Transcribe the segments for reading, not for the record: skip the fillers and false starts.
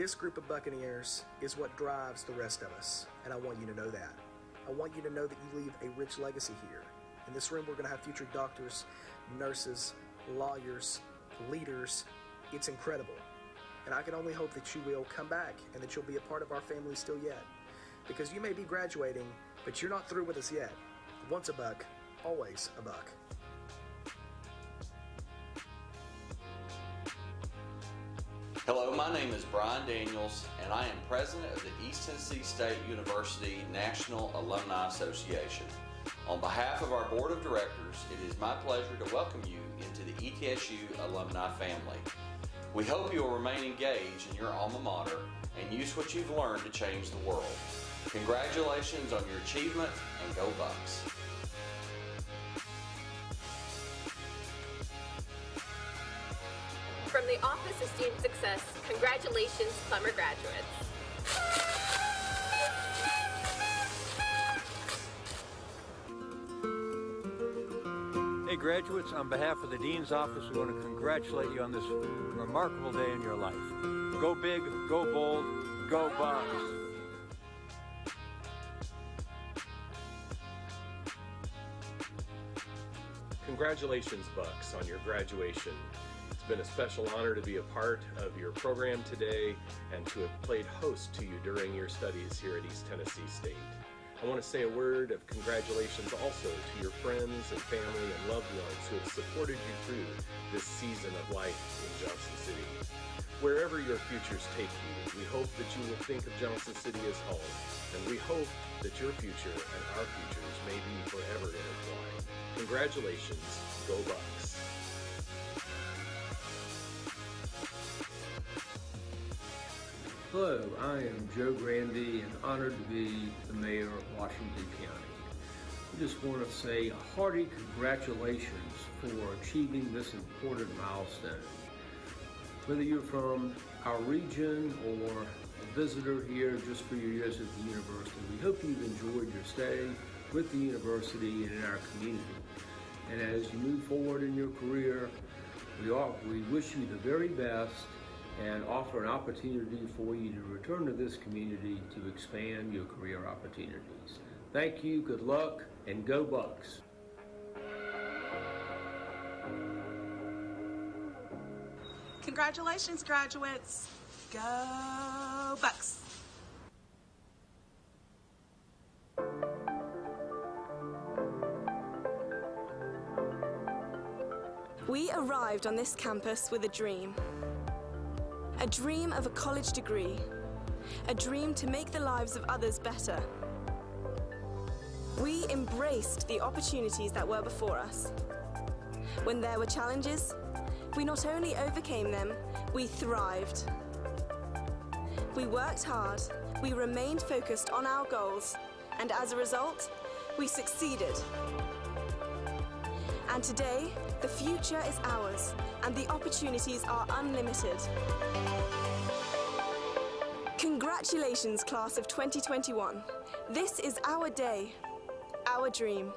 This group of Buccaneers is what drives the rest of us, and I want you to know that. I want you to know that you leave a rich legacy here. In this room, we're going to have future doctors, nurses, lawyers, leaders. It's incredible. And I can only hope that you will come back and that you'll be a part of our family still yet. Because you may be graduating, but you're not through with us yet. Once a buck, always a buck. Hello, my name is Brian Daniels, and I am president of the East Tennessee State University National Alumni Association. On behalf of our board of directors, it is my pleasure to welcome you into the ETSU alumni family. We hope you will remain engaged in your alma mater and use what you've learned to change the world. Congratulations on your achievement, and go Bucks! From the Office of Student Success, congratulations, Clemmer graduates. Hey graduates, on behalf of the Dean's Office, we want to congratulate you on this remarkable day in your life. Go big, go bold, go Bucks! Congratulations, Bucks, on your graduation. It's been a special honor to be a part of your program today and to have played host to you during your studies here at East Tennessee State. I want to say a word of congratulations also to your friends and family and loved ones who have supported you through this season of life in Johnson City. Wherever your futures take you, we hope that you will think of Johnson City as home, and we hope that your future and our futures may be forever intertwined. Congratulations, go Bucks! Hello, I am Joe Grandy and honored to be the mayor of Washington County. I just want to say a hearty congratulations for achieving this important milestone. Whether you're from our region or a visitor here just for your years at the university, we hope you've enjoyed your stay with the university and in our community. And as you move forward in your career, we wish you the very best and offer an opportunity for you to return to this community to expand your career opportunities. Thank you, good luck, and go Bucks! Congratulations, graduates! Go Bucks! We arrived on this campus with a dream. A dream of a college degree. A dream to make the lives of others better. We embraced the opportunities that were before us. When there were challenges, we not only overcame them, we thrived. We worked hard, we remained focused on our goals, and as a result, we succeeded. And today, the future is ours, and the opportunities are unlimited. Congratulations, class of 2021. This is our day, our dream.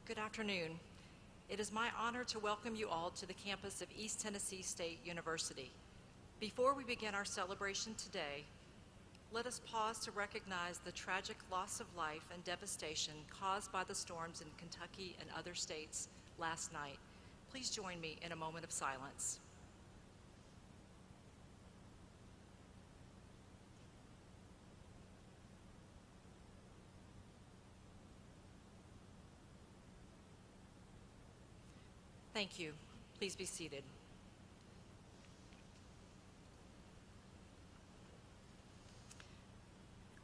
Good afternoon. It is my honor to welcome you all to the campus of East Tennessee State University. Before we begin our celebration today, let us pause to recognize the tragic loss of life and devastation caused by the storms in Kentucky and other states last night. Please join me in a moment of silence. Thank you. Please be seated.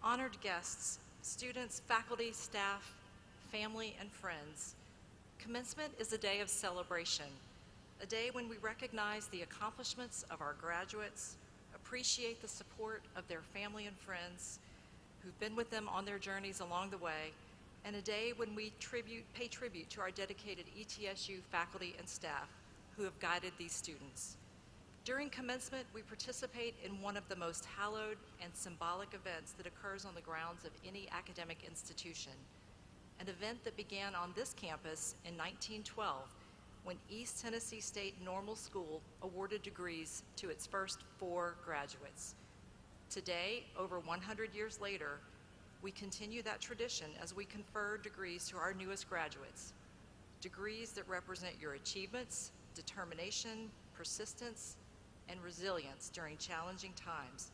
Honored guests, students, faculty, staff, family, and friends, commencement is a day of celebration, a day when we recognize the accomplishments of our graduates, appreciate the support of their family and friends who've been with them on their journeys along the way, and a day when we pay tribute to our dedicated ETSU faculty and staff who have guided these students. During commencement, we participate in one of the most hallowed and symbolic events that occurs on the grounds of any academic institution, an event that began on this campus in 1912 when East Tennessee State Normal School awarded degrees to its first 4 graduates. Today, over 100 years later, we continue that tradition as we confer degrees to our newest graduates, degrees that represent your achievements, determination, persistence, and resilience during challenging times,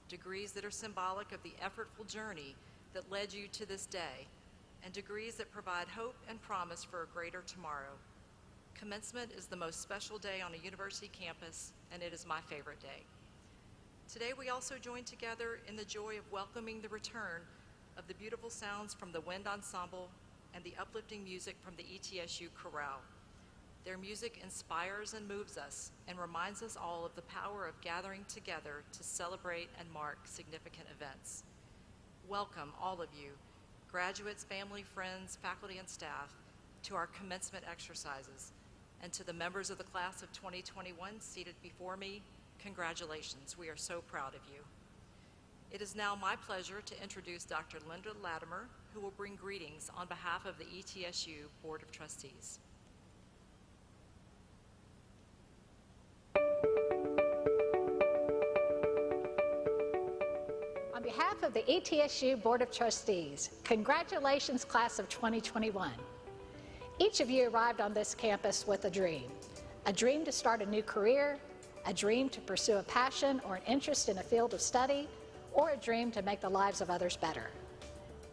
degrees that are symbolic of the effortful journey that led you to this day, and degrees that provide hope and promise for a greater tomorrow. Commencement is the most special day on a university campus, and it is my favorite day. Today we also join together in the joy of welcoming the return of the beautiful sounds from the wind ensemble and the uplifting music from the ETSU chorale. Their music inspires and moves us and reminds us all of the power of gathering together to celebrate and mark significant events. Welcome, all of you, graduates, family, friends, faculty, and staff, to our commencement exercises. And to the members of the class of 2021 seated before me, congratulations. We are so proud of you. It is now my pleasure to introduce Dr. Linda Latimer, who will bring greetings on behalf of the ETSU Board of Trustees. On behalf of the ETSU Board of Trustees, congratulations, class of 2021. Each of you arrived on this campus with a dream to start a new career, a dream to pursue a passion or an interest in a field of study, or a dream to make the lives of others better.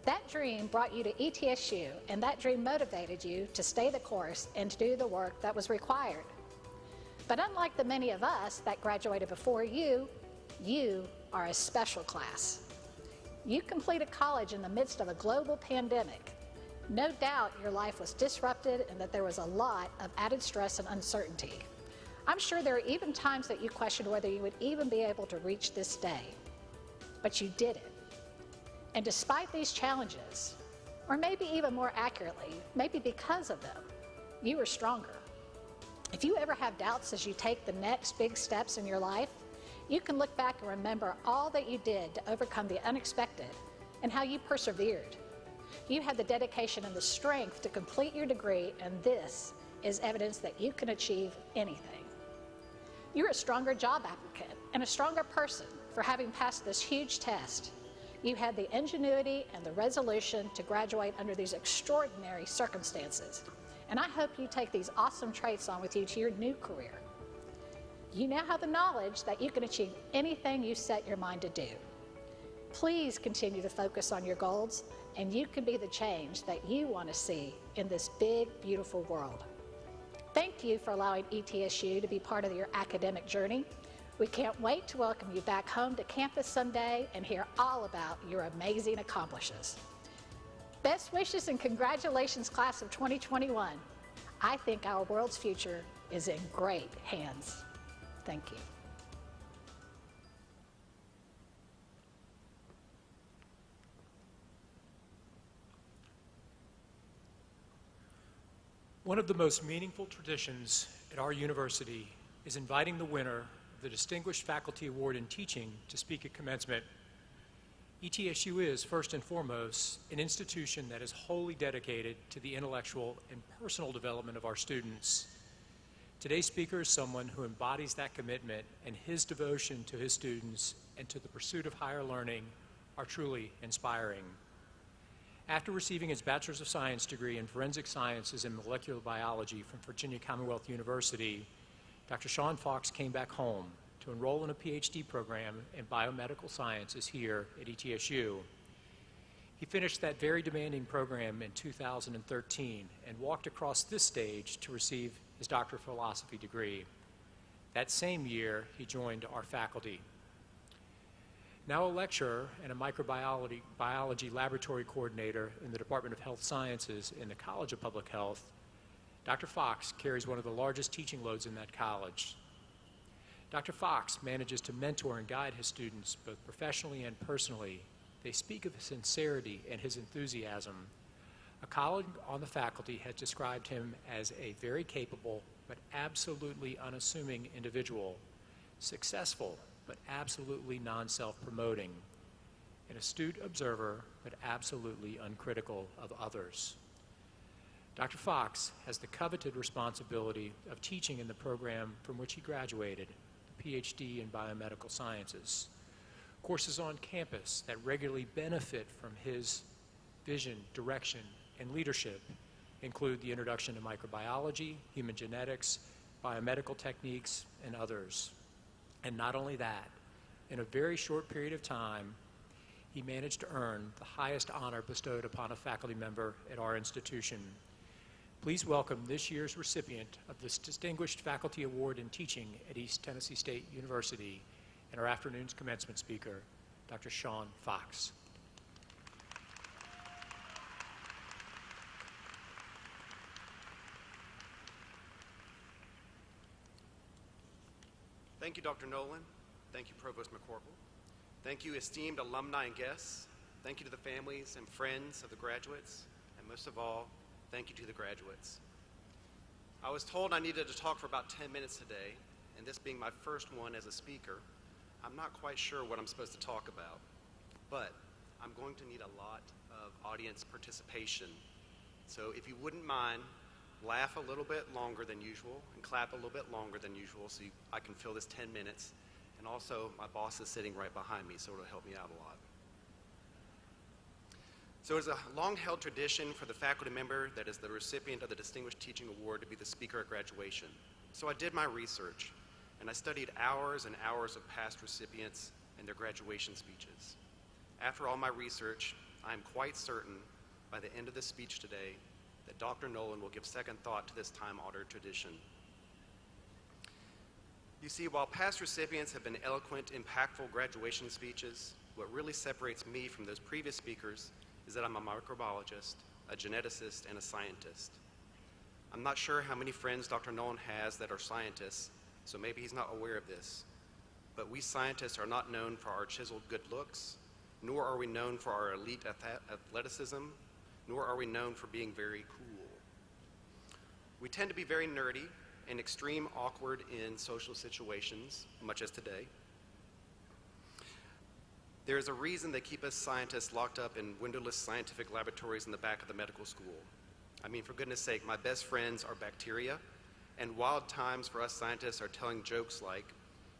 That dream brought you to ETSU, and that dream motivated you to stay the course and to do the work that was required. But unlike the many of us that graduated before you, you are a special class. You completed college in the midst of a global pandemic. No doubt your life was disrupted and that there was a lot of added stress and uncertainty. I'm sure there are even times that you questioned whether you would even be able to reach this day. But you did it. And despite these challenges, or maybe even more accurately, maybe because of them, you are stronger. If you ever have doubts as you take the next big steps in your life, you can look back and remember all that you did to overcome the unexpected and how you persevered. You had the dedication and the strength to complete your degree, and this is evidence that you can achieve anything. You're a stronger job applicant and a stronger person for having passed this huge test. You had the ingenuity and the resolution to graduate under these extraordinary circumstances. And I hope you take these awesome traits on with you to your new career. You now have the knowledge that you can achieve anything you set your mind to do. Please continue to focus on your goals, and you can be the change that you want to see in this big, beautiful world. Thank you for allowing ETSU to be part of your academic journey. We can't wait to welcome you back home to campus someday and hear all about your amazing accomplishments. Best wishes and congratulations, class of 2021. I think our world's future is in great hands. Thank you. One of the most meaningful traditions at our university is inviting the winner of the Distinguished Faculty Award in Teaching to speak at commencement. ETSU is, first and foremost, an institution that is wholly dedicated to the intellectual and personal development of our students. Today's speaker is someone who embodies that commitment, and his devotion to his students and to the pursuit of higher learning are truly inspiring. After receiving his Bachelor's of Science degree in Forensic Sciences and Molecular Biology from Virginia Commonwealth University, Dr. Sean Fox came back home to enroll in a PhD program in biomedical sciences here at ETSU. He finished that very demanding program in 2013 and walked across this stage to receive his Doctor of Philosophy degree. That same year, he joined our faculty. Now a lecturer and a microbiology laboratory coordinator in the Department of Health Sciences in the College of Public Health, Dr. Fox carries one of the largest teaching loads in that college. Dr. Fox manages to mentor and guide his students both professionally and personally. They speak of his sincerity and his enthusiasm. A colleague on the faculty has described him as a very capable but absolutely unassuming individual, successful but absolutely non-self-promoting, an astute observer but absolutely uncritical of others. Dr. Fox has the coveted responsibility of teaching in the program from which he graduated, the PhD in Biomedical Sciences. Courses on campus that regularly benefit from his vision, direction, and leadership include the introduction to microbiology, human genetics, biomedical techniques, and others. And not only that, in a very short period of time, he managed to earn the highest honor bestowed upon a faculty member at our institution. Please welcome this year's recipient of this Distinguished Faculty Award in Teaching at East Tennessee State University and our afternoon's commencement speaker, Dr. Sean Fox. Thank you, Dr. Nolan. Thank you, Provost McCorkle. Thank you, esteemed alumni and guests. Thank you to the families and friends of the graduates. And most of all, thank you to the graduates. I was told I needed to talk for about 10 minutes today, and this being my first one as a speaker, I'm not quite sure what I'm supposed to talk about. But I'm going to need a lot of audience participation. So if you wouldn't mind, laugh a little bit longer than usual and clap a little bit longer than usual so I can fill this 10 minutes. And also, my boss is sitting right behind me, so it'll help me out a lot. So it's a long-held tradition for the faculty member that is the recipient of the Distinguished Teaching Award to be the speaker at graduation. So I did my research, and I studied hours and hours of past recipients and their graduation speeches. After all my research, I am quite certain by the end of this speech today that Dr. Nolan will give second thought to this time-honored tradition. You see, while past recipients have been eloquent, impactful graduation speeches, what really separates me from those previous speakers is that I'm a microbiologist, a geneticist, and a scientist. I'm not sure how many friends Dr. Nolan has that are scientists, so maybe he's not aware of this. But we scientists are not known for our chiseled good looks, nor are we known for our elite athleticism, nor are we known for being very cool. We tend to be very nerdy and extreme awkward in social situations, much as today. There is a reason they keep us scientists locked up in windowless scientific laboratories in the back of the medical school. I mean, for goodness sake, my best friends are bacteria, and wild times for us scientists are telling jokes like,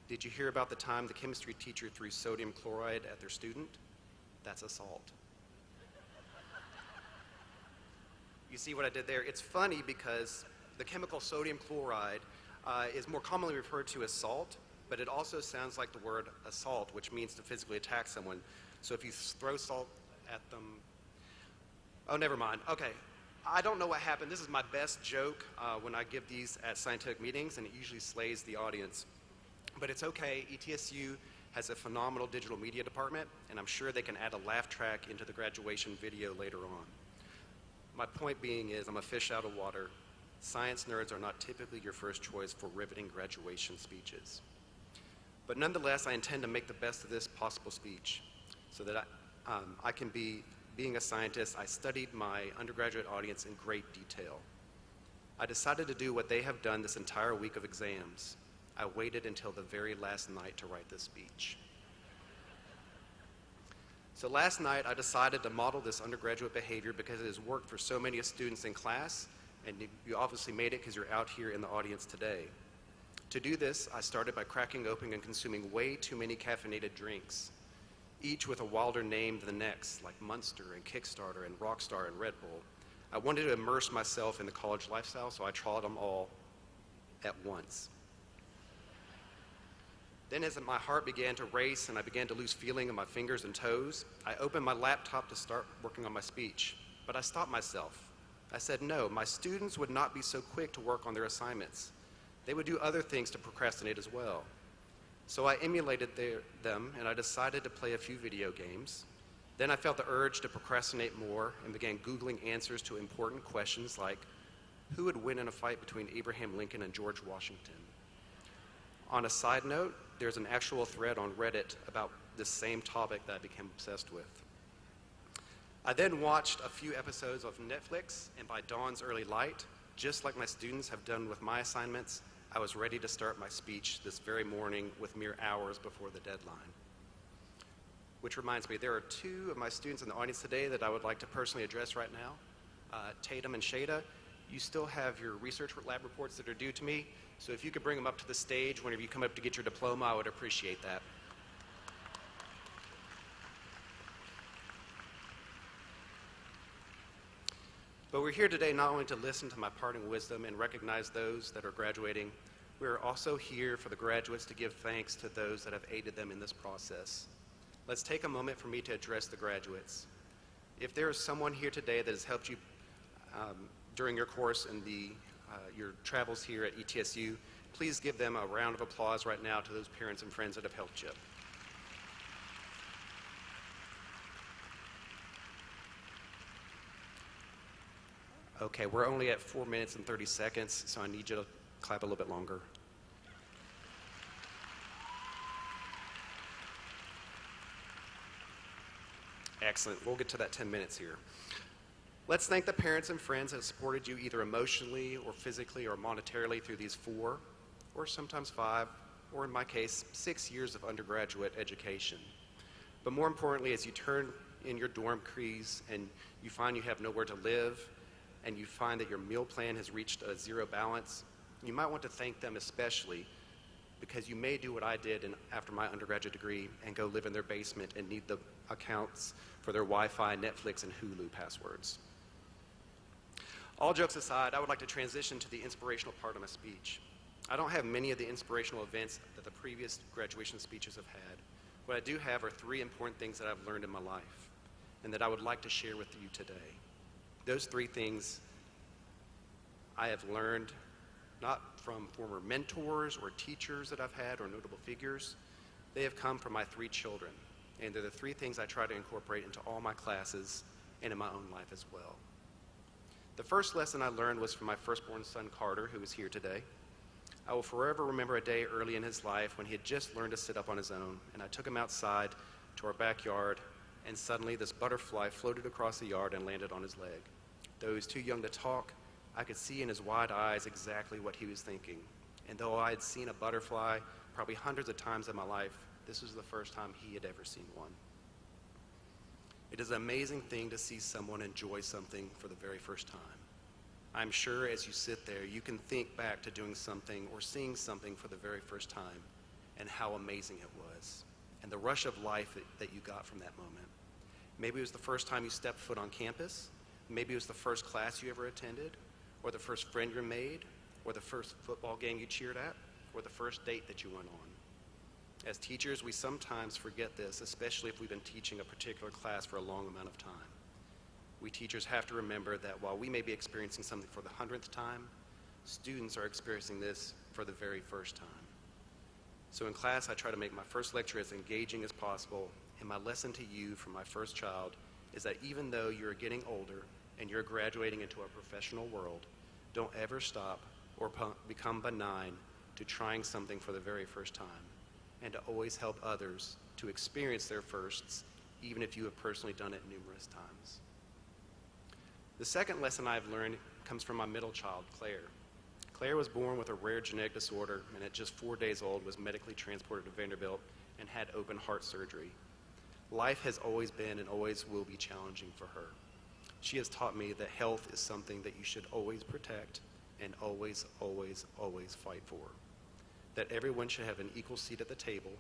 "Did you hear about the time the chemistry teacher threw sodium chloride at their student? That's assault." You see what I did there? It's funny because the chemical sodium chloride is more commonly referred to as salt, but it also sounds like the word assault, which means to physically attack someone. So if you throw salt at them, oh, never mind. Okay, I don't know what happened. This is my best joke when I give these at scientific meetings, and it usually slays the audience. But it's okay. ETSU has a phenomenal digital media department, and I'm sure they can add a laugh track into the graduation video later on. My point being is I'm a fish out of water. Science nerds are not typically your first choice for riveting graduation speeches. But nonetheless, I intend to make the best of this possible speech so that I can be, being a scientist, I studied my undergraduate audience in great detail. I decided to do what they have done this entire week of exams. I waited until the very last night to write this speech. So last night I decided to model this undergraduate behavior because it has worked for so many students in class, and you obviously made it because you're out here in the audience today. To do this, I started by cracking open and consuming way too many caffeinated drinks, each with a wilder name than the next, like Munster and Kickstarter and Rockstar and Red Bull. I wanted to immerse myself in the college lifestyle, so I tried them all at once. Then as my heart began to race and I began to lose feeling in my fingers and toes, I opened my laptop to start working on my speech. But I stopped myself. I said, no, my students would not be so quick to work on their assignments. They would do other things to procrastinate as well. So I emulated them and I decided to play a few video games. Then I felt the urge to procrastinate more and began Googling answers to important questions like, who would win in a fight between Abraham Lincoln and George Washington? On a side note, there's an actual thread on Reddit about this same topic that I became obsessed with. I then watched a few episodes of Netflix, and by dawn's early light, just like my students have done with my assignments, I was ready to start my speech this very morning with mere hours before the deadline. Which reminds me, there are two of my students in the audience today that I would like to personally address right now. Tatum and Shada, you still have your research lab reports that are due to me, so if you could bring them up to the stage whenever you come up to get your diploma, I would appreciate that. But we're here today not only to listen to my parting wisdom and recognize those that are graduating, we're also here for the graduates to give thanks to those that have aided them in this process. Let's take a moment for me to address the graduates. If there is someone here today that has helped you during your course and your travels here at ETSU, please give them a round of applause right now to those parents and friends that have helped you. Okay, we're only at 4 minutes and 30 seconds, so I need you to clap a little bit longer. Excellent. We'll get to that 10 minutes here. Let's thank the parents and friends that supported you either emotionally or physically or monetarily through these 4, or sometimes 5, or in my case, 6 years of undergraduate education. But more importantly, as you turn in your dorm crease and you find you have nowhere to live, and you find that your meal plan has reached a zero balance, you might want to thank them especially, because you may do what I did after my undergraduate degree and go live in their basement and need the accounts for their Wi-Fi, Netflix, and Hulu passwords. All jokes aside, I would like to transition to the inspirational part of my speech. I don't have many of the inspirational events that the previous graduation speeches have had. What I do have are 3 important things that I've learned in my life and that I would like to share with you today. Those 3 things I have learned not from former mentors or teachers that I've had or notable figures. They have come from my 3 children, and they're the 3 things I try to incorporate into all my classes and in my own life as well. The first lesson I learned was from my firstborn son, Carter, who is here today. I will forever remember a day early in his life when he had just learned to sit up on his own, and I took him outside to our backyard, and suddenly this butterfly floated across the yard and landed on his leg. Though he was too young to talk, I could see in his wide eyes exactly what he was thinking. And though I had seen a butterfly probably hundreds of times in my life, this was the first time he had ever seen one. It is an amazing thing to see someone enjoy something for the very first time. I'm sure as you sit there, you can think back to doing something or seeing something for the very first time and how amazing it was, and the rush of life that you got from that moment. Maybe it was the first time you stepped foot on campus. Maybe it was the first class you ever attended, or the first friend you made, or the first football game you cheered at, or the first date that you went on. As teachers, we sometimes forget this, especially if we've been teaching a particular class for a long amount of time. We teachers have to remember that while we may be experiencing something for the 100th time, students are experiencing this for the very first time. So in class, I try to make my first lecture as engaging as possible, and my lesson to you from my first child is that even though you're getting older and you're graduating into a professional world, don't ever stop or become benign to trying something for the very first time, and to always help others to experience their firsts, even if you have personally done it numerous times. The second lesson I've learned comes from my middle child, Claire. Claire was born with a rare genetic disorder, and at just 4 days old was medically transported to Vanderbilt and had open heart surgery. Life has always been and always will be challenging for her. She has taught me that health is something that you should always protect and always, always, always fight for. That everyone should have an equal seat at the table,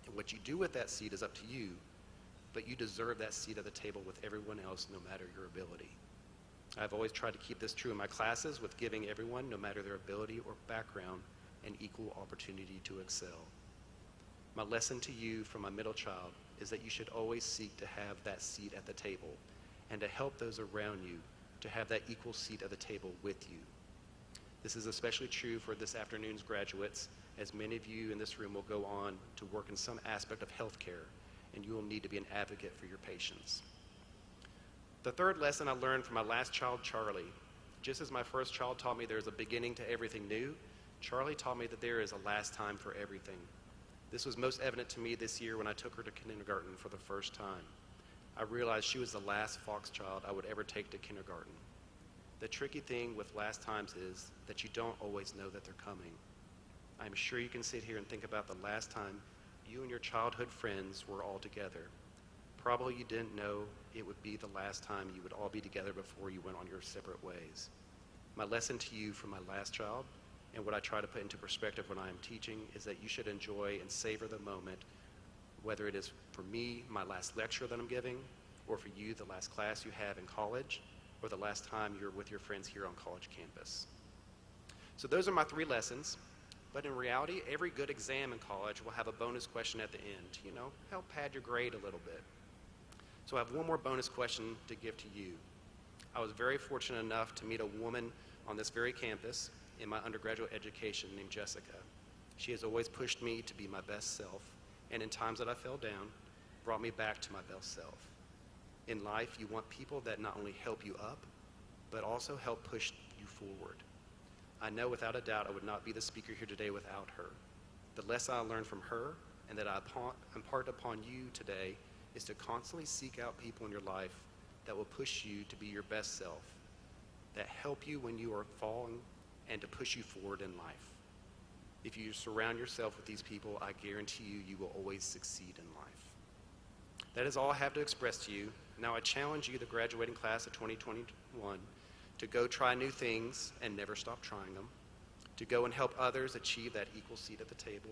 and what you do with that seat is up to you, but you deserve that seat at the table with everyone else no matter your ability. I've always tried to keep this true in my classes with giving everyone, no matter their ability or background, an equal opportunity to excel. My lesson to you from my middle child is that you should always seek to have that seat at the table and to help those around you to have that equal seat at the table with you. This is especially true for this afternoon's graduates, as many of you in this room will go on to work in some aspect of healthcare, and you will need to be an advocate for your patients. The third lesson I learned from my last child, Charlie. Just as my first child taught me there's a beginning to everything new, Charlie taught me that there is a last time for everything. This was most evident to me this year when I took her to kindergarten for the first time. I realized she was the last Fox child I would ever take to kindergarten. The tricky thing with last times is that you don't always know that they're coming. I'm sure you can sit here and think about the last time you and your childhood friends were all together. Probably you didn't know it would be the last time you would all be together before you went on your separate ways. My lesson to you from my last child, and what I try to put into perspective when I am teaching, is that you should enjoy and savor the moment, whether it is for me, my last lecture that I'm giving, or for you, the last class you have in college, or the last time you're with your friends here on college campus. So those are my 3 lessons, but in reality, every good exam in college will have a bonus question at the end, help pad your grade a little bit. So I have one more bonus question to give to you. I was very fortunate enough to meet a woman on this very campus in my undergraduate education named Jessica. She has always pushed me to be my best self, and in times that I fell down, brought me back to my best self. In life, you want people that not only help you up, but also help push you forward. I know without a doubt I would not be the speaker here today without her. The lesson I learned from her, and that I impart upon you today, is to constantly seek out people in your life that will push you to be your best self, that help you when you are falling, and to push you forward in life. If you surround yourself with these people, I guarantee you will always succeed in life. That is all I have to express to you. Now I challenge you, the graduating class of 2021, to go try new things and never stop trying them, to go and help others achieve that equal seat at the table,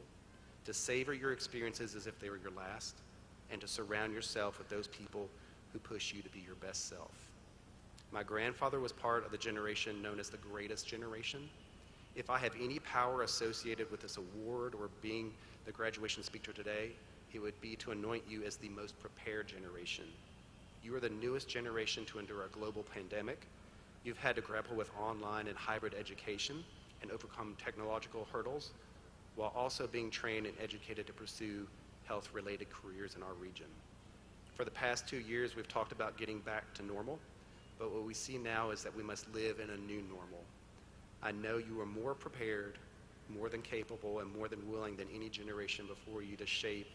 to savor your experiences as if they were your last, and to surround yourself with those people who push you to be your best self. My grandfather was part of the generation known as the greatest generation. If I have any power associated with this award or being the graduation speaker today, it would be to anoint you as the most prepared generation. You are the newest generation to endure a global pandemic. You've had to grapple with online and hybrid education and overcome technological hurdles, while also being trained and educated to pursue health-related careers in our region. For the past 2 years, we've talked about getting back to normal, but what we see now is that we must live in a new normal. I know you are more prepared, more than capable, and more than willing than any generation before you to shape,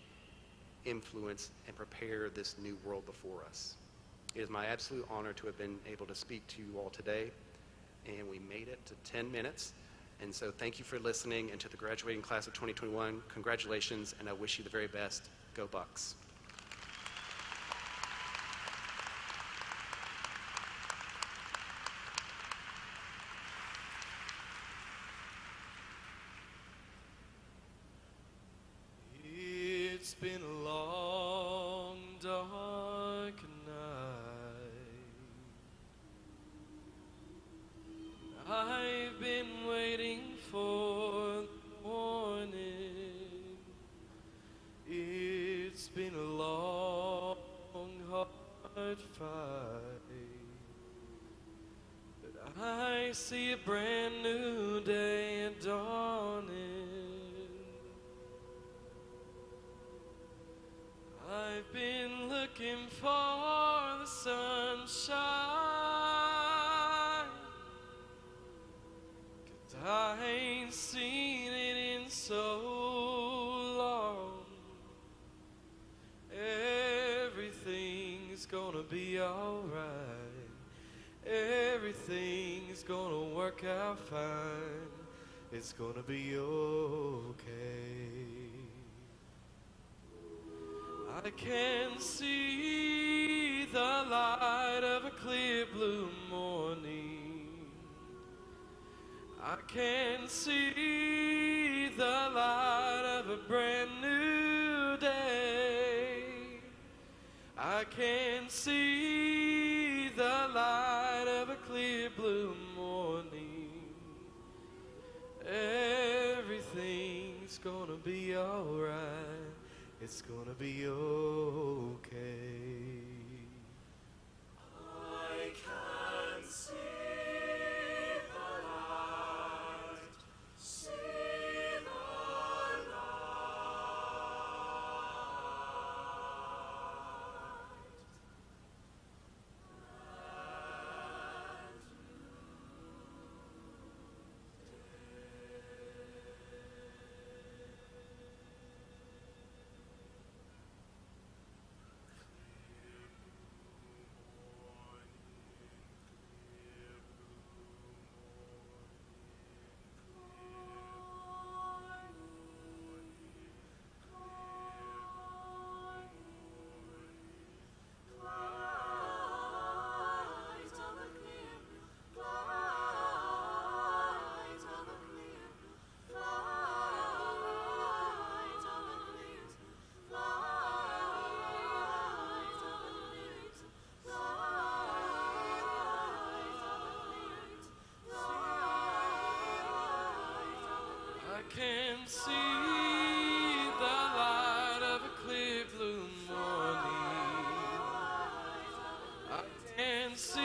influence, and prepare this new world before us. It is my absolute honor to have been able to speak to you all today, and we made it to 10 minutes. And so thank you for listening, and to the graduating class of 2021, congratulations, and I wish you the very best. Go Bucks. It's been a long, dark night. I've been waiting for the morning. It's been a long, hard fight. But I see a brand new day dawning. I've been looking for the sunshine, 'cause I ain't seen it in so long. Everything's gonna be alright. Everything's gonna work out fine. It's gonna be okay. I I can see the light of a clear blue morning. I can see the light of a brand new day. I can see the light of a clear blue morning. Everything's gonna be alright. It's gonna be okay. I can see the light, see the I can see the light of a clear blue morning. I can see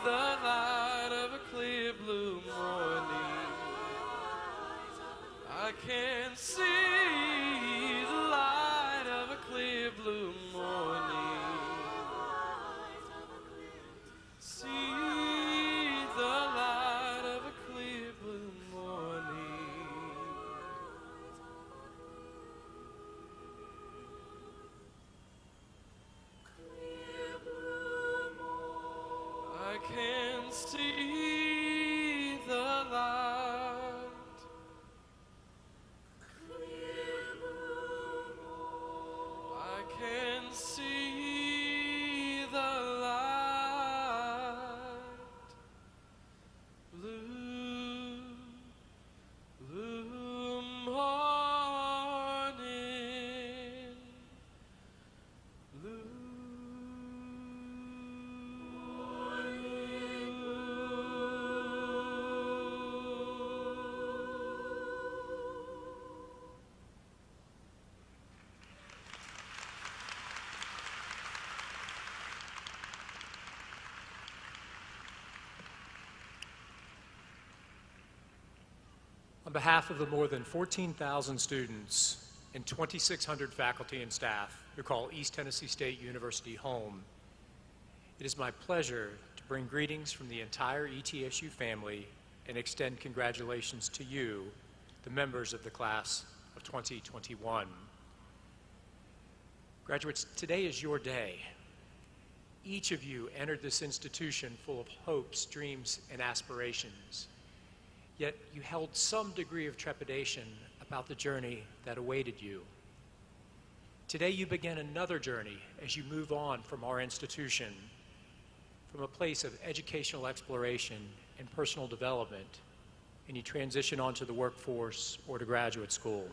the light of a clear blue morning. I can see the light of a clear blue morning. See the light of a clear blue morning. I can see the light. I can see the light. Blue, blue morning. Blue. On behalf of the more than 14,000 students and 2,600 faculty and staff who call East Tennessee State University home, it is my pleasure to bring greetings from the entire ETSU family and extend congratulations to you, the members of the class of 2021. Graduates, today is your day. Each of you entered this institution full of hopes, dreams, and aspirations. Yet you held some degree of trepidation about the journey that awaited you. Today you begin another journey as you move on from our institution, from a place of educational exploration and personal development, and you transition onto the workforce or to graduate school.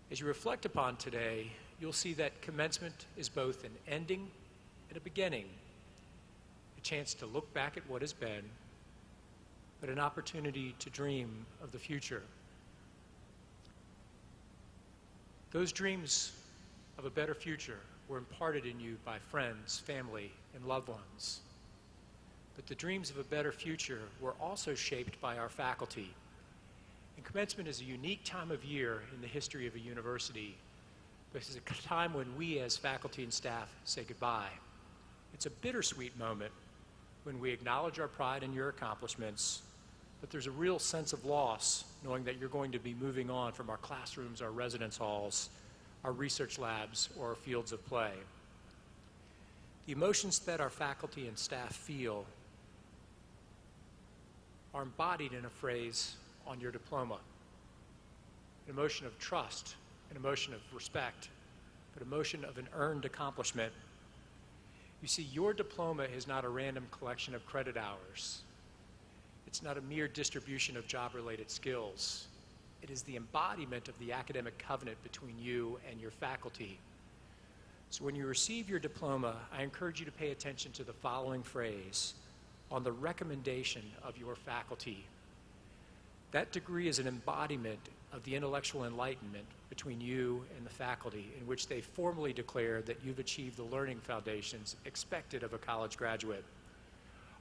As you reflect upon today, you'll see that commencement is both an ending and a beginning, a chance to look back at what has been, but an opportunity to dream of the future. Those dreams of a better future were imparted in you by friends, family, and loved ones. But the dreams of a better future were also shaped by our faculty. And commencement is a unique time of year in the history of a university. This is a time when we as faculty and staff say goodbye. It's a bittersweet moment when we acknowledge our pride in your accomplishments, but there's a real sense of loss knowing that you're going to be moving on from our classrooms, our residence halls, our research labs, or our fields of play. The emotions that our faculty and staff feel are embodied in a phrase on your diploma, an emotion of trust, an emotion of respect, but an emotion of an earned accomplishment. You see, your diploma is not a random collection of credit hours. It's not a mere distribution of job-related skills. It is the embodiment of the academic covenant between you and your faculty. So when you receive your diploma, I encourage you to pay attention to the following phrase: on the recommendation of your faculty. That degree is an embodiment of the intellectual enlightenment between you and the faculty, in which they formally declare that you've achieved the learning foundations expected of a college graduate.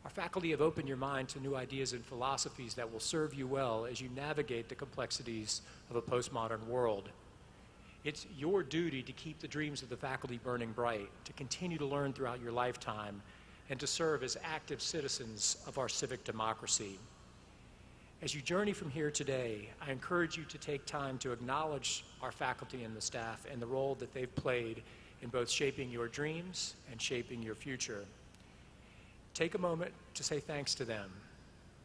Our faculty have opened your mind to new ideas and philosophies that will serve you well as you navigate the complexities of a postmodern world. It's your duty to keep the dreams of the faculty burning bright, to continue to learn throughout your lifetime, and to serve as active citizens of our civic democracy. As you journey from here today, I encourage you to take time to acknowledge our faculty and the staff and the role that they've played in both shaping your dreams and shaping your future. Take a moment to say thanks to them,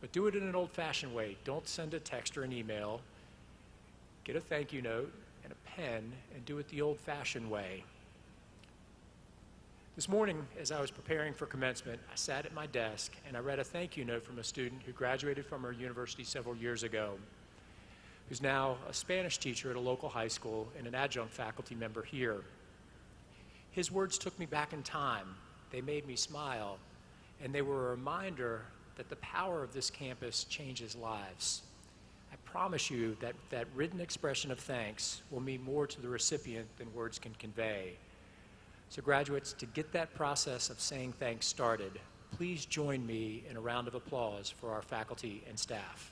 but do it in an old-fashioned way. Don't send a text or an email. Get a thank you note and a pen and do it the old-fashioned way. This morning, as I was preparing for commencement, I sat at my desk and I read a thank you note from a student who graduated from our university several years ago, who's now a Spanish teacher at a local high school and an adjunct faculty member here. His words took me back in time. They made me smile, and they were a reminder that the power of this campus changes lives. I promise you that that written expression of thanks will mean more to the recipient than words can convey. So graduates, to get that process of saying thanks started, please join me in a round of applause for our faculty and staff.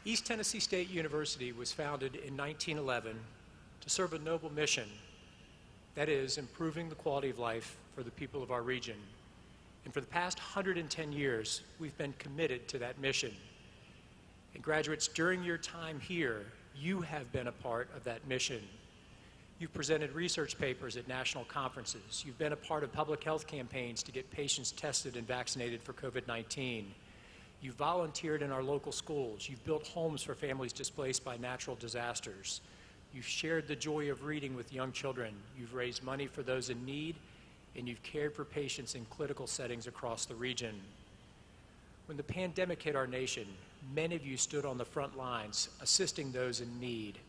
East Tennessee State University was founded in 1911 to serve a noble mission, that is, improving the quality of life for the people of our region. And for the past 110 years, we've been committed to that mission. And graduates, during your time here, you have been a part of that mission. You've presented research papers at national conferences. You've been a part of public health campaigns to get patients tested and vaccinated for COVID-19. You've volunteered in our local schools. You've built homes for families displaced by natural disasters. You've shared the joy of reading with young children. You've raised money for those in need, and you've cared for patients in critical settings across the region. When the pandemic hit our nation, many of you stood on the front lines, assisting those in need.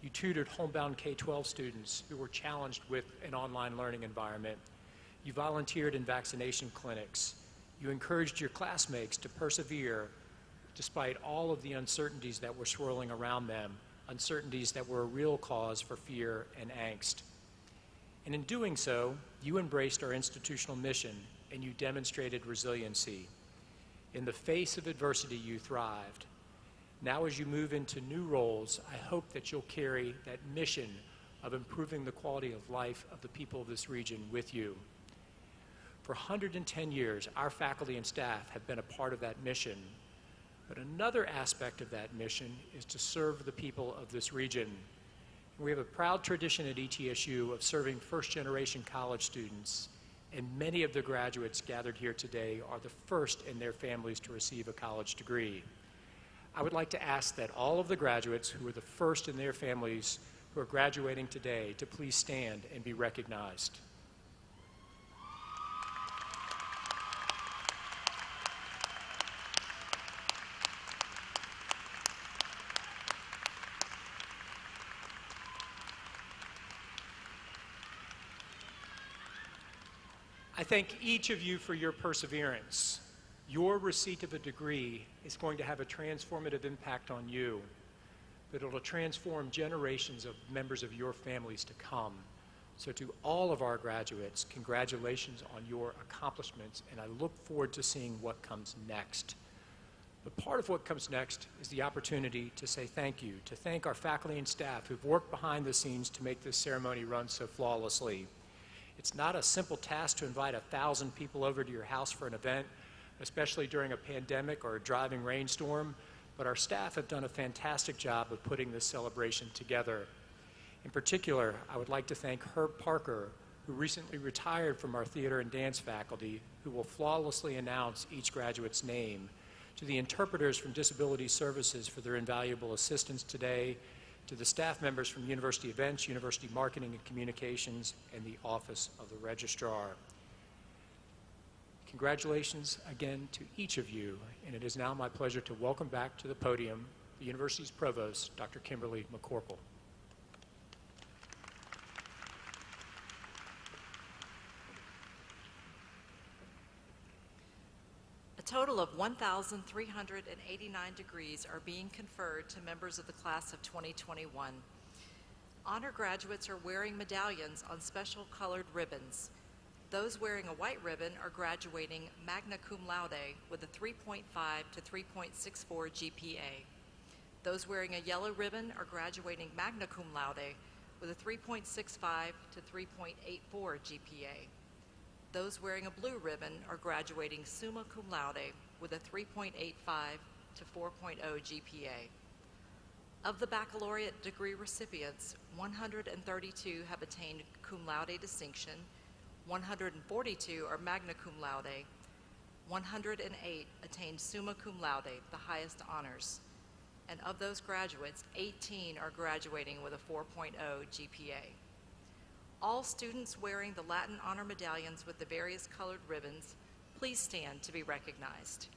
You tutored homebound K-12 students who were challenged with an online learning environment. You volunteered in vaccination clinics. You encouraged your classmates to persevere despite all of the uncertainties that were swirling around them, uncertainties that were a real cause for fear and angst. And in doing so, you embraced our institutional mission and you demonstrated resiliency. In the face of adversity, you thrived. Now, as you move into new roles, I hope that you'll carry that mission of improving the quality of life of the people of this region with you. For 110 years, our faculty and staff have been a part of that mission. But another aspect of that mission is to serve the people of this region. We have a proud tradition at ETSU of serving first-generation college students, and many of the graduates gathered here today are the first in their families to receive a college degree. I would like to ask that all of the graduates who are the first in their families who are graduating today to please stand and be recognized. I thank each of you for your perseverance. Your receipt of a degree is going to have a transformative impact on you, but it'll transform generations of members of your families to come. So to all of our graduates, congratulations on your accomplishments, and I look forward to seeing what comes next. But part of what comes next is the opportunity to say thank you, to thank our faculty and staff who've worked behind the scenes to make this ceremony run so flawlessly. It's not a simple task to invite 1,000 people over to your house for an event, especially during a pandemic or a driving rainstorm, but our staff have done a fantastic job of putting this celebration together. In particular, I would like to thank Herb Parker, who recently retired from our theater and dance faculty, who will flawlessly announce each graduate's name, to the interpreters from Disability Services for their invaluable assistance today, to the staff members from University Events, University Marketing and Communications, and the Office of the Registrar. Congratulations again to each of you, and it is now my pleasure to welcome back to the podium the university's provost, Dr. Kimberly McCorkle. A total of 1,389 degrees are being conferred to members of the class of 2021. Honor graduates are wearing medallions on special colored ribbons. Those wearing a white ribbon are graduating magna cum laude with a 3.5 to 3.64 GPA. Those wearing a yellow ribbon are graduating magna cum laude with a 3.65 to 3.84 GPA. Those wearing a blue ribbon are graduating summa cum laude with a 3.85 to 4.0 GPA. Of the baccalaureate degree recipients, 132 have attained cum laude distinction, 142 are magna cum laude, 108 attained summa cum laude, the highest honors. And of those graduates, 18 are graduating with a 4.0 GPA. All students wearing the Latin honor medallions with the various colored ribbons, please stand to be recognized.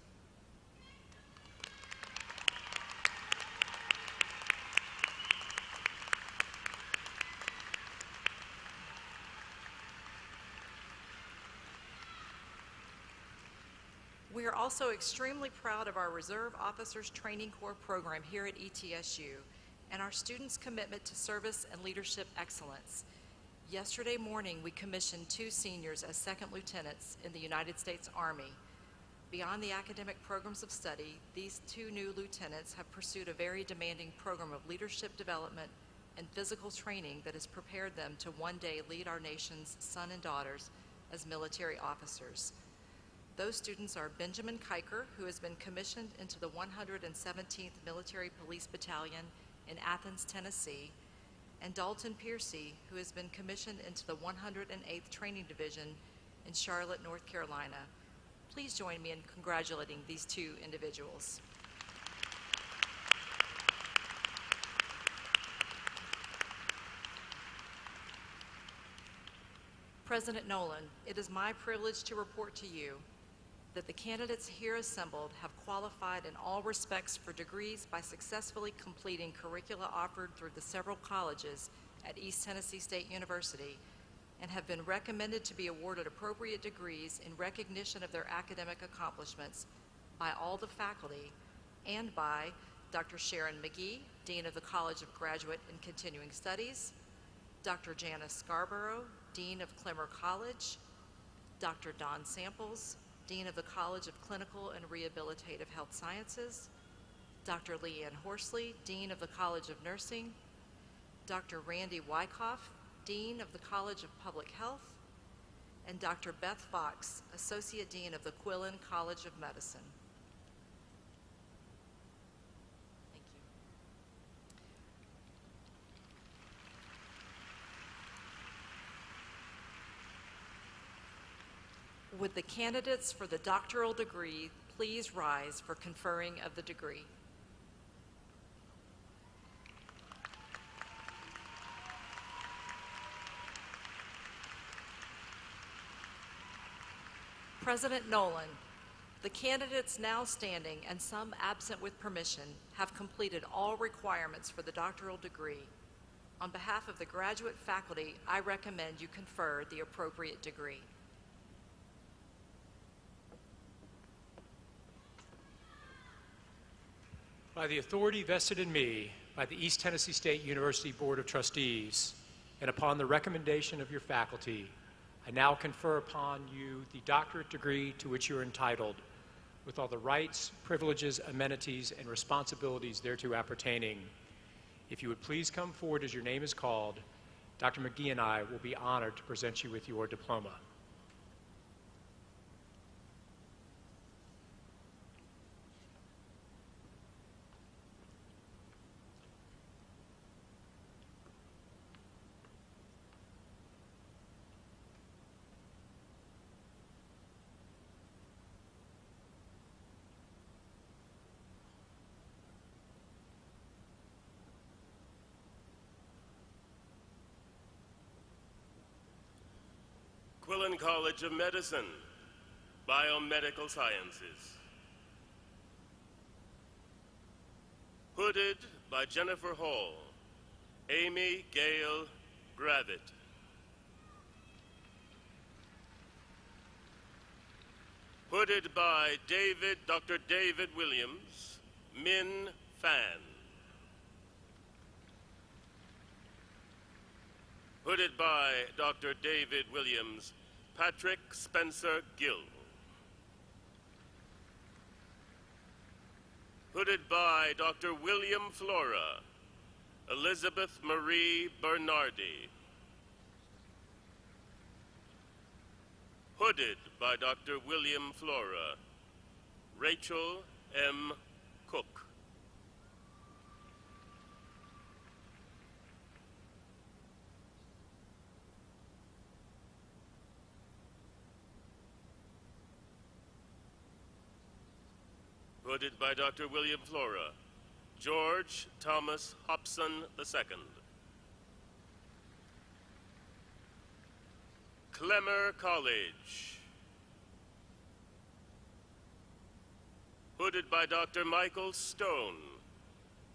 We are also extremely proud of our Reserve Officers Training Corps program here at ETSU and our students' commitment to service and leadership excellence. Yesterday morning, we commissioned 2 seniors as second lieutenants in the United States Army. Beyond the academic programs of study, these 2 new lieutenants have pursued a very demanding program of leadership development and physical training that has prepared them to one day lead our nation's sons and daughters as military officers. Those students are Benjamin Kiker, who has been commissioned into the 117th Military Police Battalion in Athens, Tennessee, and Dalton Piercy, who has been commissioned into the 108th Training Division in Charlotte, North Carolina. Please join me in congratulating these 2 individuals. President Nolan, it is my privilege to report to you that the candidates here assembled have qualified in all respects for degrees by successfully completing curricula offered through the several colleges at East Tennessee State University and have been recommended to be awarded appropriate degrees in recognition of their academic accomplishments by all the faculty and by Dr. Sharon McGee, Dean of the College of Graduate and Continuing Studies, Dr. Janice Scarborough, Dean of Clemmer College, Dr. Don Samples, Dean of the College of Clinical and Rehabilitative Health Sciences, Dr. Leanne Horsley, Dean of the College of Nursing, Dr. Randy Wyckoff, Dean of the College of Public Health, and Dr. Beth Fox, Associate Dean of the Quillen College of Medicine. Thank you. Would the candidates for the doctoral degree please rise for conferring of the degree? President Nolan, the candidates now standing and some absent with permission have completed all requirements for the doctoral degree. On behalf of the graduate faculty, I recommend you confer the appropriate degree. By the authority vested in me by the East Tennessee State University Board of Trustees, and upon the recommendation of your faculty, I now confer upon you the doctorate degree to which you are entitled, with all the rights, privileges, amenities, and responsibilities thereto appertaining. If you would please come forward as your name is called, Dr. McGee and I will be honored to present you with your diploma. Quillen College of Medicine, Biomedical Sciences. Hooded by Jennifer Hall, Amy Gale Gravitt. Hooded by Dr. David Williams, Min Fan. Hooded by Dr. David Williams, Patrick Spencer Gill. Hooded by Dr. William Flora, Elizabeth Marie Bernardi. Hooded by Dr. William Flora, Rachel M. Cook. Hooded by Dr. William Flora, George Thomas Hobson II. Clemmer College. Hooded by Dr. Michael Stone,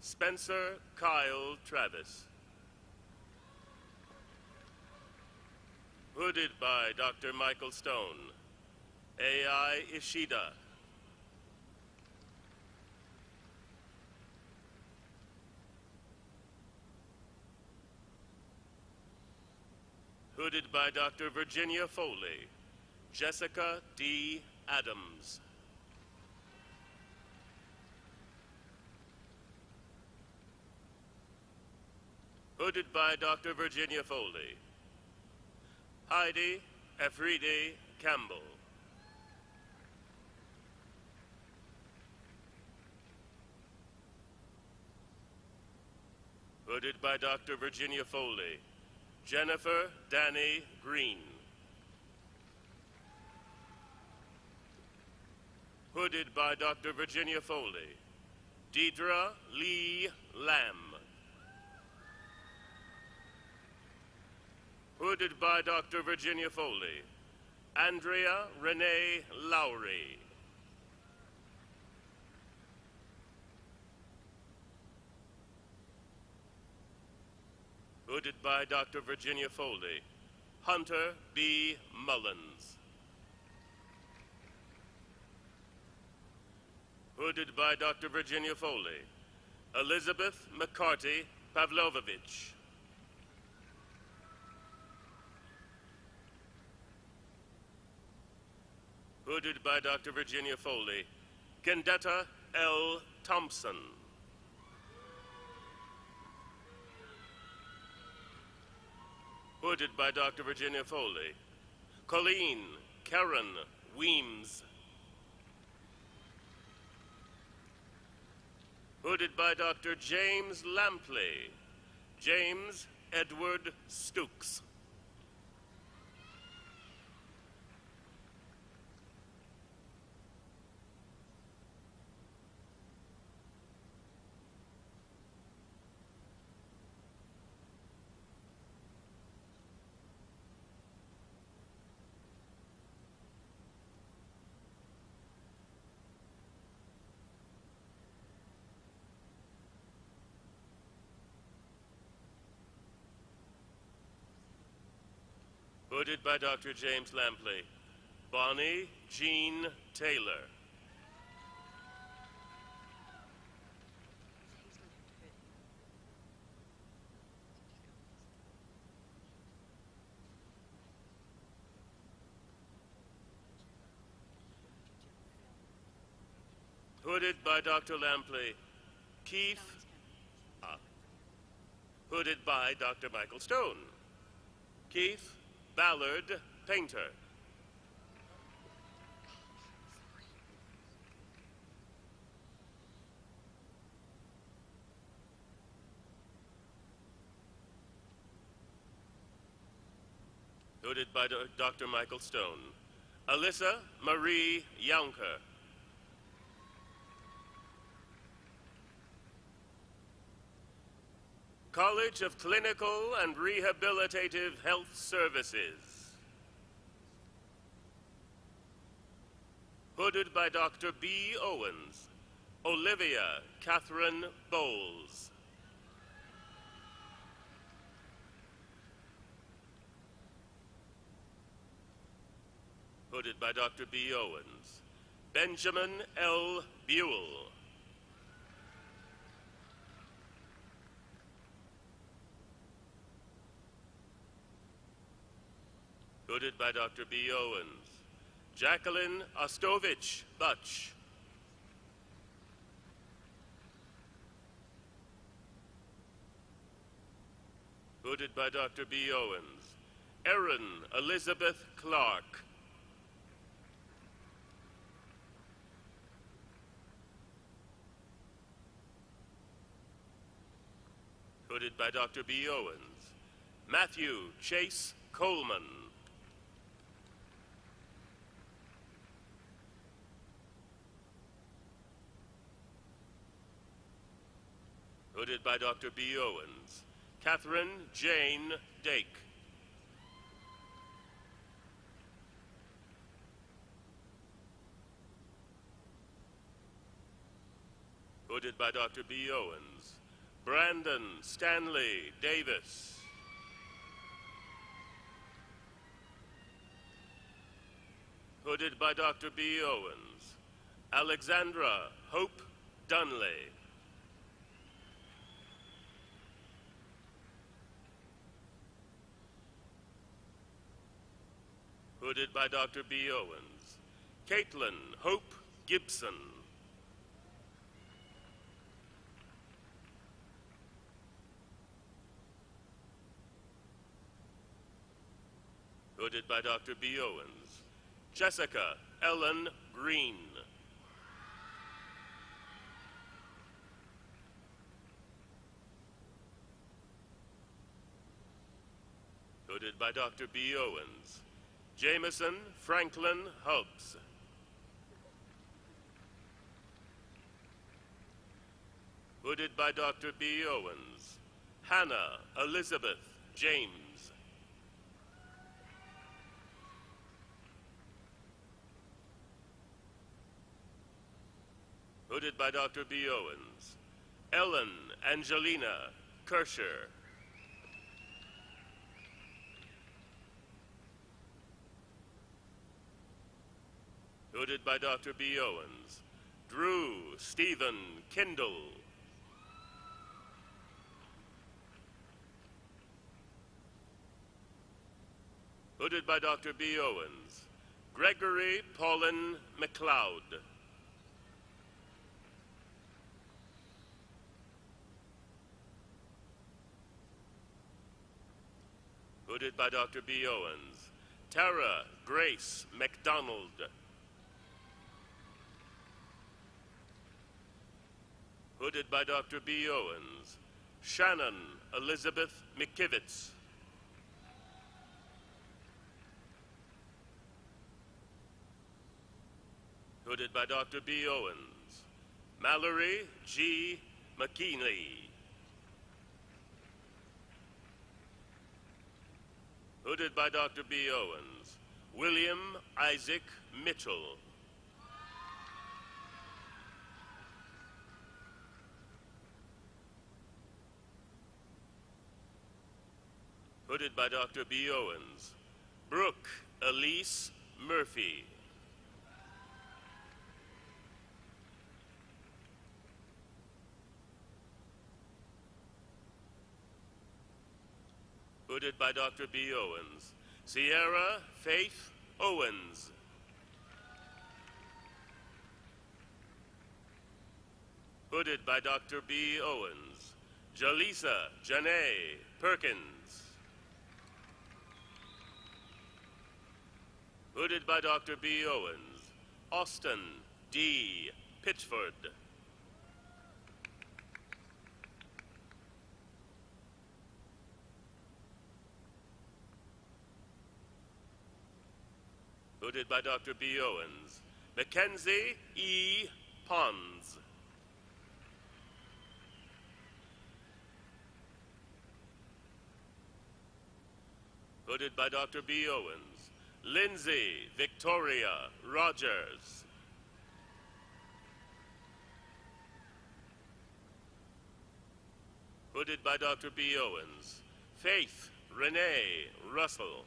Spencer Kyle Travis. Hooded by Dr. Michael Stone, A.I. Ishida. Hooded by Dr. Virginia Foley, Jessica D. Adams. Hooded by Dr. Virginia Foley, Heidi Efridi Campbell. Hooded by Dr. Virginia Foley, Jennifer Danny Green. Hooded by Dr. Virginia Foley, Deidre Lee Lamb. Hooded by Dr. Virginia Foley, Andrea Renee Lowry. Hooded by Dr. Virginia Foley, Hunter B. Mullins. Hooded by Dr. Virginia Foley, Elizabeth McCarty Pavlovich. Hooded by Dr. Virginia Foley, Kendetta L. Thompson. Hooded by Dr. Virginia Foley, Colleen Karen Weems. Hooded by Dr. James Lampley, James Edward Stooks. Hooded by Dr. James Lampley, Bonnie Jean Taylor. Hooded by Dr. Lampley, Keith. Hooded by Dr. Michael Stone, Keith Ballard Painter. Hooded by Dr. Michael Stone, Alyssa Marie Younker. College of Clinical and Rehabilitative Health Services. Hooded by Dr. B. Owens. Olivia Catherine Bowles. Hooded by Dr. B. Owens. Benjamin L. Buell. Hooded by Dr. B. Owens. Jacqueline Ostovich Butch. Hooded by Dr. B. Owens. Erin Elizabeth Clark. Hooded by Dr. B. Owens. Matthew Chase Coleman. Hooded by Dr. B. Owens. Catherine Jane Dake. Hooded by Dr. B. Owens. Brandon Stanley Davis. Hooded by Dr. B. Owens. Alexandra Hope Dunley. Hooded by Dr. B. Owens. Caitlin Hope Gibson. Hooded by Dr. B. Owens. Jessica Ellen Green. Hooded by Dr. B. Owens. Jameson Franklin Hubbs. Hooded by Dr. B. Owens. Hannah Elizabeth James. Hooded by Dr. B. Owens. Ellen Angelina Kirscher. Hooded by Dr. B. Owens. Drew Stephen Kindle. Hooded by Dr. B. Owens. Gregory Paulin McLeod. Hooded by Dr. B. Owens. Tara Grace McDonald. Hooded by Dr. B. Owens. Shannon Elizabeth McKivitz. Hooded by Dr. B. Owens. Mallory G. McKinley. Hooded by Dr. B. Owens. William Isaac Mitchell. Hooded by Dr. B. Owens. Brooke Elise Murphy. Hooded by Dr. B. Owens. Sierra Faith Owens. Hooded by Dr. B. Owens. Jalisa Janae Perkins. Hooded by Dr. B. Owens. Austin D. Pitchford. Hooded by Dr. B. Owens. Mackenzie E. Pons. Hooded by Dr. B. Owens. Lindsay Victoria Rogers. Hooded by Dr. B. Owens. Faith Renee Russell.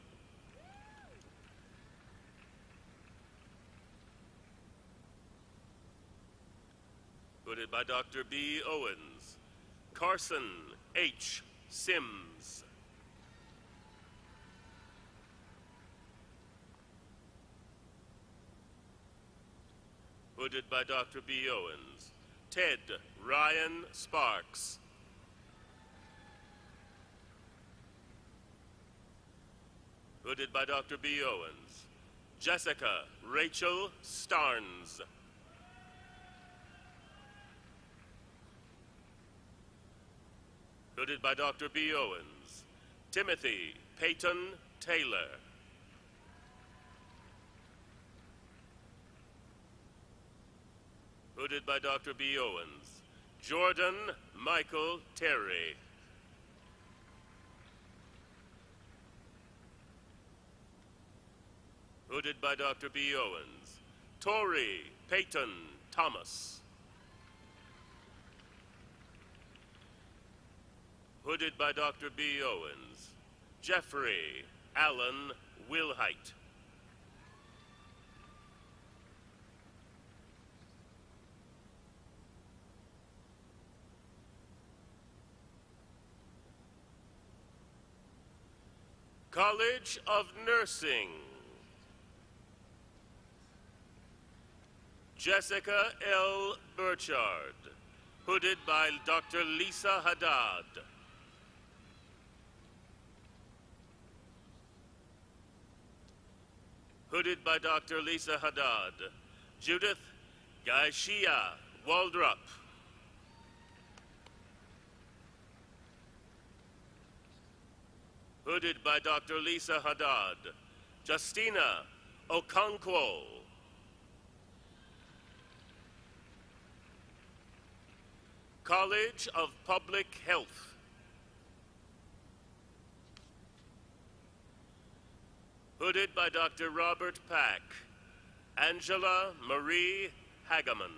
Hooded by Dr. B. Owens. Carson H. Sims. Hooded by Dr. B. Owens. Ted Ryan Sparks. Hooded by Dr. B. Owens. Jessica Rachel Starnes. Hooded by Dr. B. Owens. Timothy Peyton Taylor. Hooded by Dr. B. Owens. Jordan Michael Terry. Hooded by Dr. B. Owens. Tori Peyton Thomas. Hooded by Dr. B. Owens. Jeffrey Allen Wilhite. College of Nursing. Jessica L. Burchard. Hooded by Dr. Lisa Haddad. Hooded by Dr. Lisa Haddad. Judith Gaishia Waldrop. Hooded by Dr. Lisa Haddad. Justina Okonkwo. College of Public Health. Hooded by Dr. Robert Pack. Angela Marie Hageman.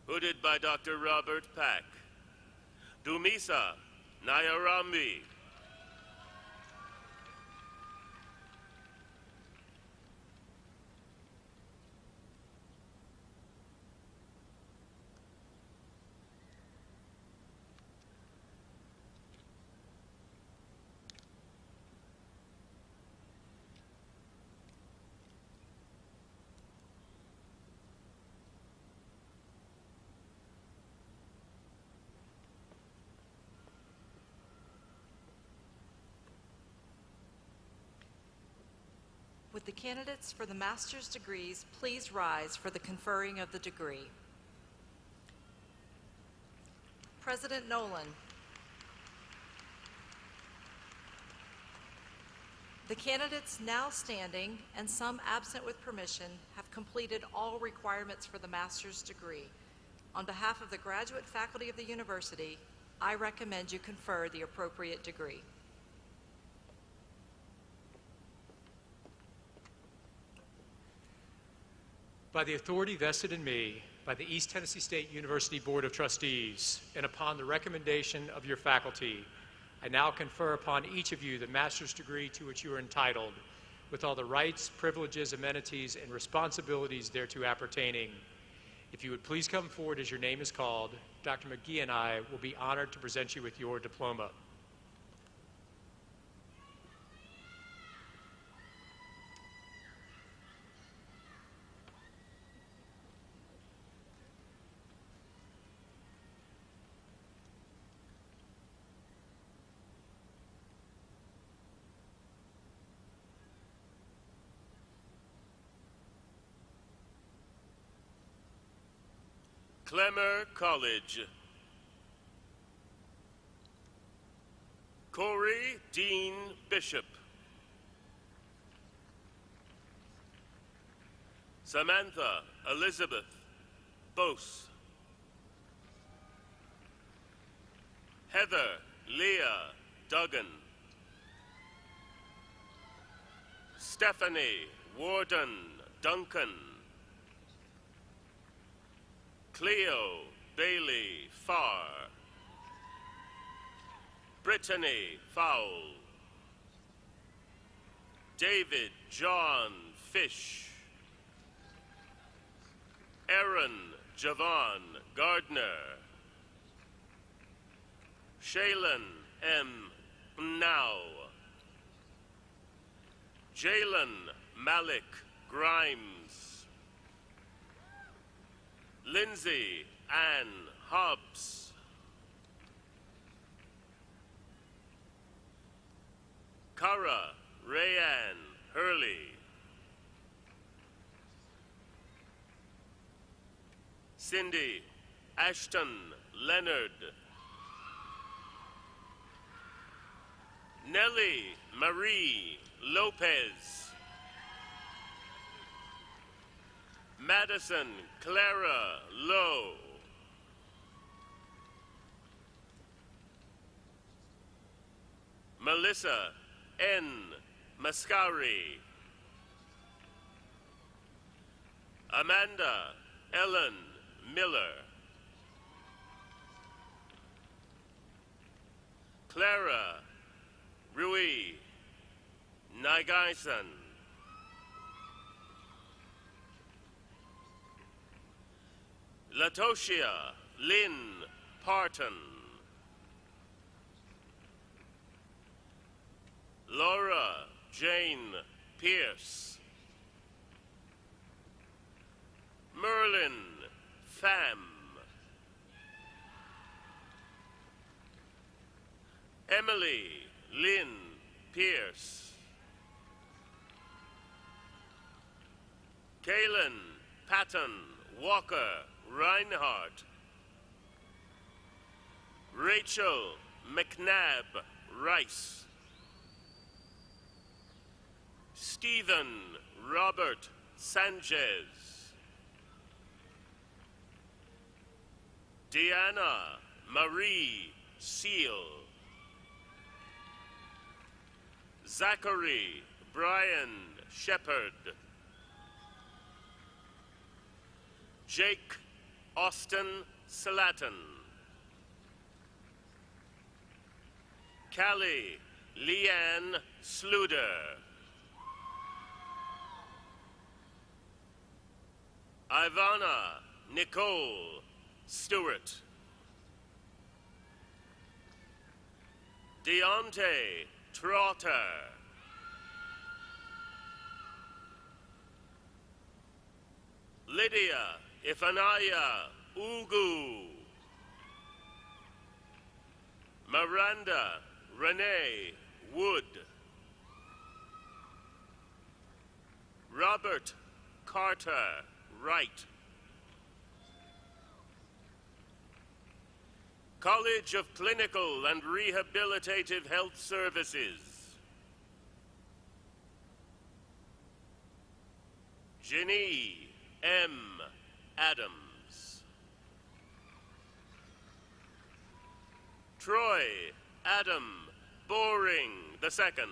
Hooded by Dr. Robert Pack. Dumisa Nayarambi. Would the candidates for the master's degrees please rise for the conferring of the degree? President Nolan. The candidates now standing and some absent with permission have completed all requirements for the master's degree. On behalf of the graduate faculty of the university, I recommend you confer the appropriate degree. By the authority vested in me by the East Tennessee State University Board of Trustees, and upon the recommendation of your faculty, I now confer upon each of you the master's degree to which you are entitled, with all the rights, privileges, amenities, and responsibilities thereto appertaining. If you would please come forward as your name is called, Dr. McGee and I will be honored to present you with your diploma. Clemmer College. Corey Dean Bishop. Samantha Elizabeth Bose. Heather Leah Duggan. Stephanie Warden Duncan. Cleo Bailey Farr. Brittany Fowle. David John Fish. Aaron Javon Gardner. Shaylin M. Now. Jalen Malik Grimes. Lindsay Ann Hobbs. Cara Rayanne Hurley. Cindy Ashton Leonard. Nellie Marie Lopez. Madison Clara Lowe. Melissa N. Mascari. Amanda Ellen Miller. Clara Rui Nagaisen. Latoshia Lynn Parton. Laura Jane Pierce. Merlin Pham. Emily Lynn Pierce. Kaylin Patton Walker Reinhardt. Rachel McNabb Rice. Stephen Robert Sanchez. Deanna Marie Seal. Zachary Brian Shepard. Jake Austin Slaton. Callie Leanne Sluder. Ivana Nicole Stewart. Deontay Trotter. Lydia Ifanaya Ugu. Miranda Renee Wood. Robert Carter Wright. College of Clinical and Rehabilitative Health Services. Jenny M. Adams. Troy Adam Boring II.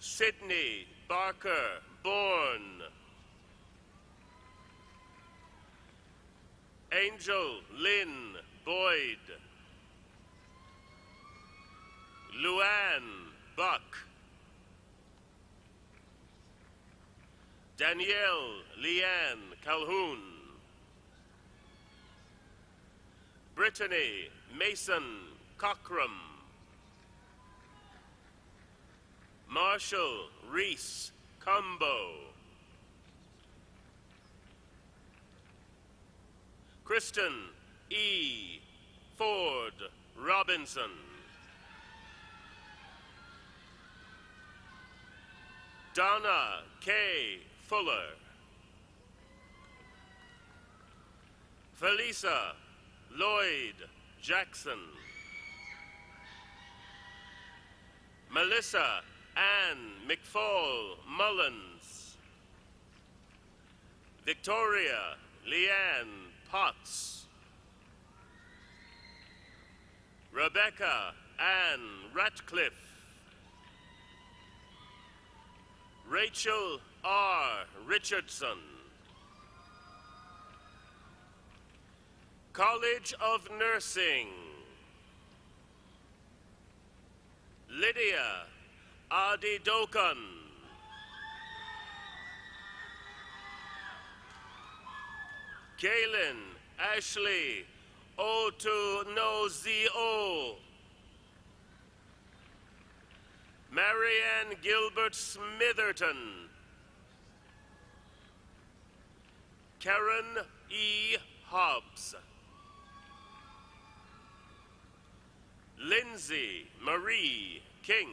Sydney Barker Bourne. Angel Lynn Boyd. Luann Buck. Danielle Leanne Calhoun. Brittany Mason Cockrum. Marshall Reese Combo. Kristen E. Ford Robinson. Donna K. Fuller. Felisa Lloyd Jackson. Melissa Ann McFall Mullins. Victoria Leanne Potts. Rebecca Ann Ratcliffe. Rachel R. Richardson. College of Nursing, Lydia Adidokan. Kaylin Ashley Otunozio. Marianne Gilbert Smitherton. Karen E. Hobbs. Lindsay Marie King.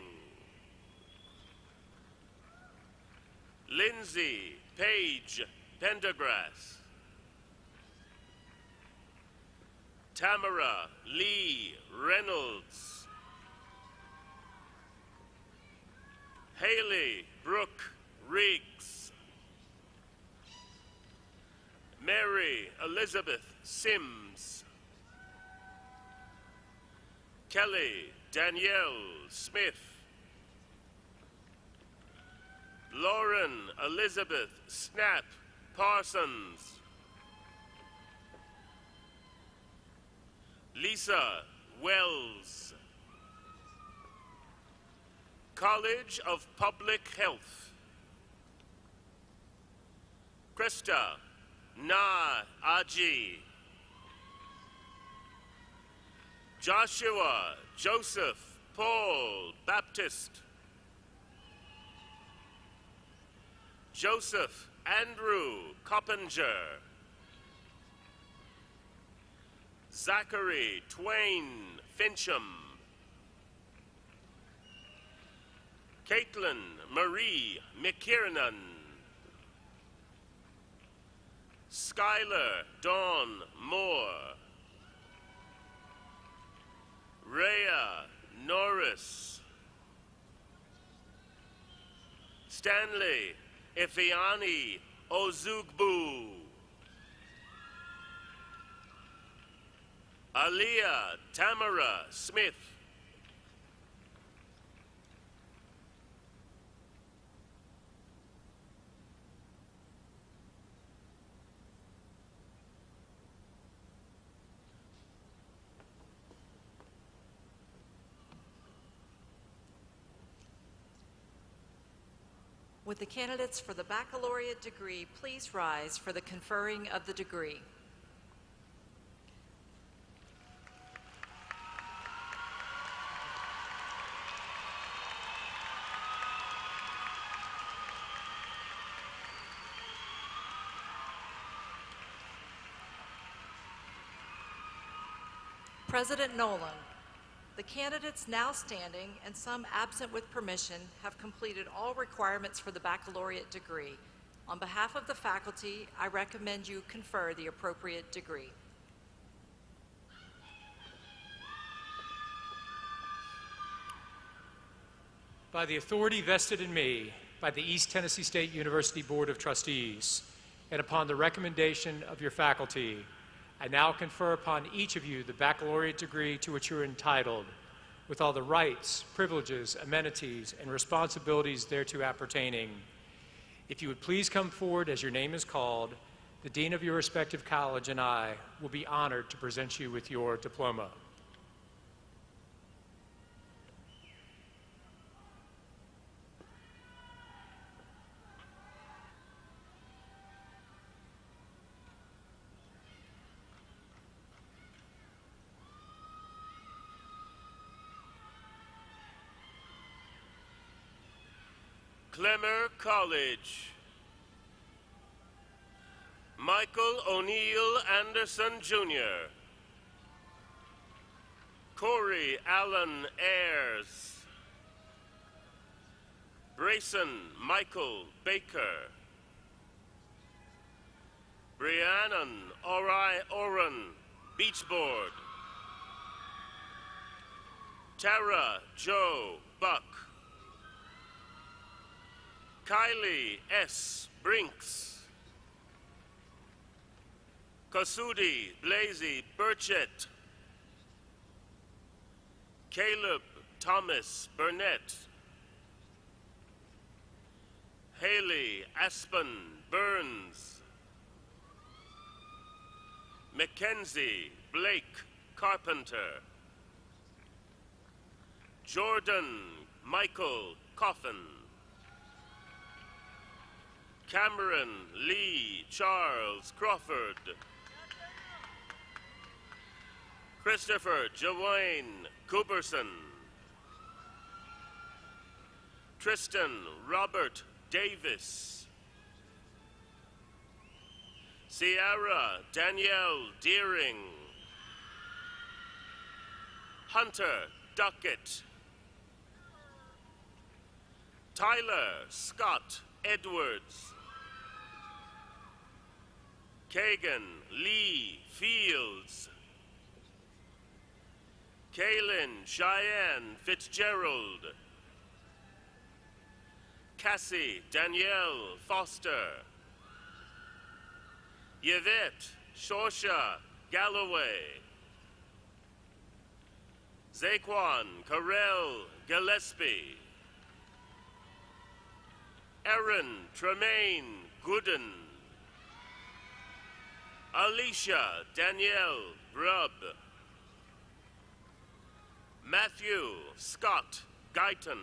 Lindsay Paige Pendergrass. Tamara Lee Reynolds. Haley Brooke Riggs. Mary Elizabeth Sims. Kelly Danielle Smith. Lauren Elizabeth Snap Parsons. Lisa Wells. College of Public Health. Krista Na Aji. Joshua Joseph Paul Baptist. Joseph Andrew Coppinger. Zachary Twain Fincham. Caitlin Marie McKiernan. Skylar Dawn Moore. Rhea Norris. Stanley Ifiani Ozugbu. Aliyah Tamara Smith. Would the candidates for the baccalaureate degree please rise for the conferring of the degree? President Nolan, the candidates now standing and some absent with permission have completed all requirements for the baccalaureate degree. On behalf of the faculty, I recommend you confer the appropriate degree. By the authority vested in me by the East Tennessee State University Board of Trustees, and upon the recommendation of your faculty, I now confer upon each of you the baccalaureate degree to which you are entitled, with all the rights, privileges, amenities, and responsibilities thereto appertaining. If you would please come forward as your name is called, the dean of your respective college and I will be honored to present you with your diploma. Clemmer College. Michael O'Neill Anderson, Jr. Corey Allen Ayers. Brayson Michael Baker. Briannon Oren Beachboard. Tara Joe Buck. Kylie S. Brinks. Kasudi Blazy Burchett. Caleb Thomas Burnett. Haley Aspen Burns. Mackenzie Blake Carpenter. Jordan Michael Coffin. Cameron Lee Charles Crawford. Christopher Jawayne Cooperson. Tristan Robert Davis. Sierra Danielle Deering. Hunter Duckett. Tyler Scott Edwards. Kagan Lee Fields. Kaylin Cheyenne Fitzgerald. Cassie Danielle Foster. Yvette Shorsha Galloway. Zaquan Carell Gillespie. Erin Tremaine Gooden. Alicia Danielle Brubb. Matthew Scott Guyton.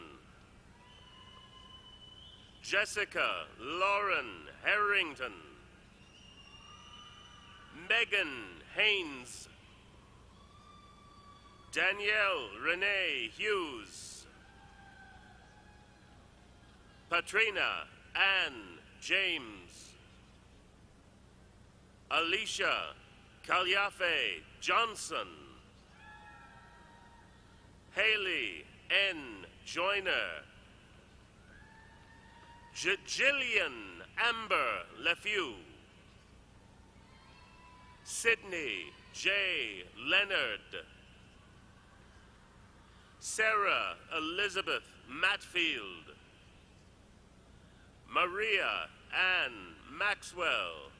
Jessica Lauren Harrington. Megan Haynes. Danielle Renee Hughes. Patrina Ann James. Alicia Kalyafe Johnson. Haley N. Joyner. Jillian Amber Lefew. Sydney J. Leonard. Sarah Elizabeth Matfield. Maria Ann Maxwell.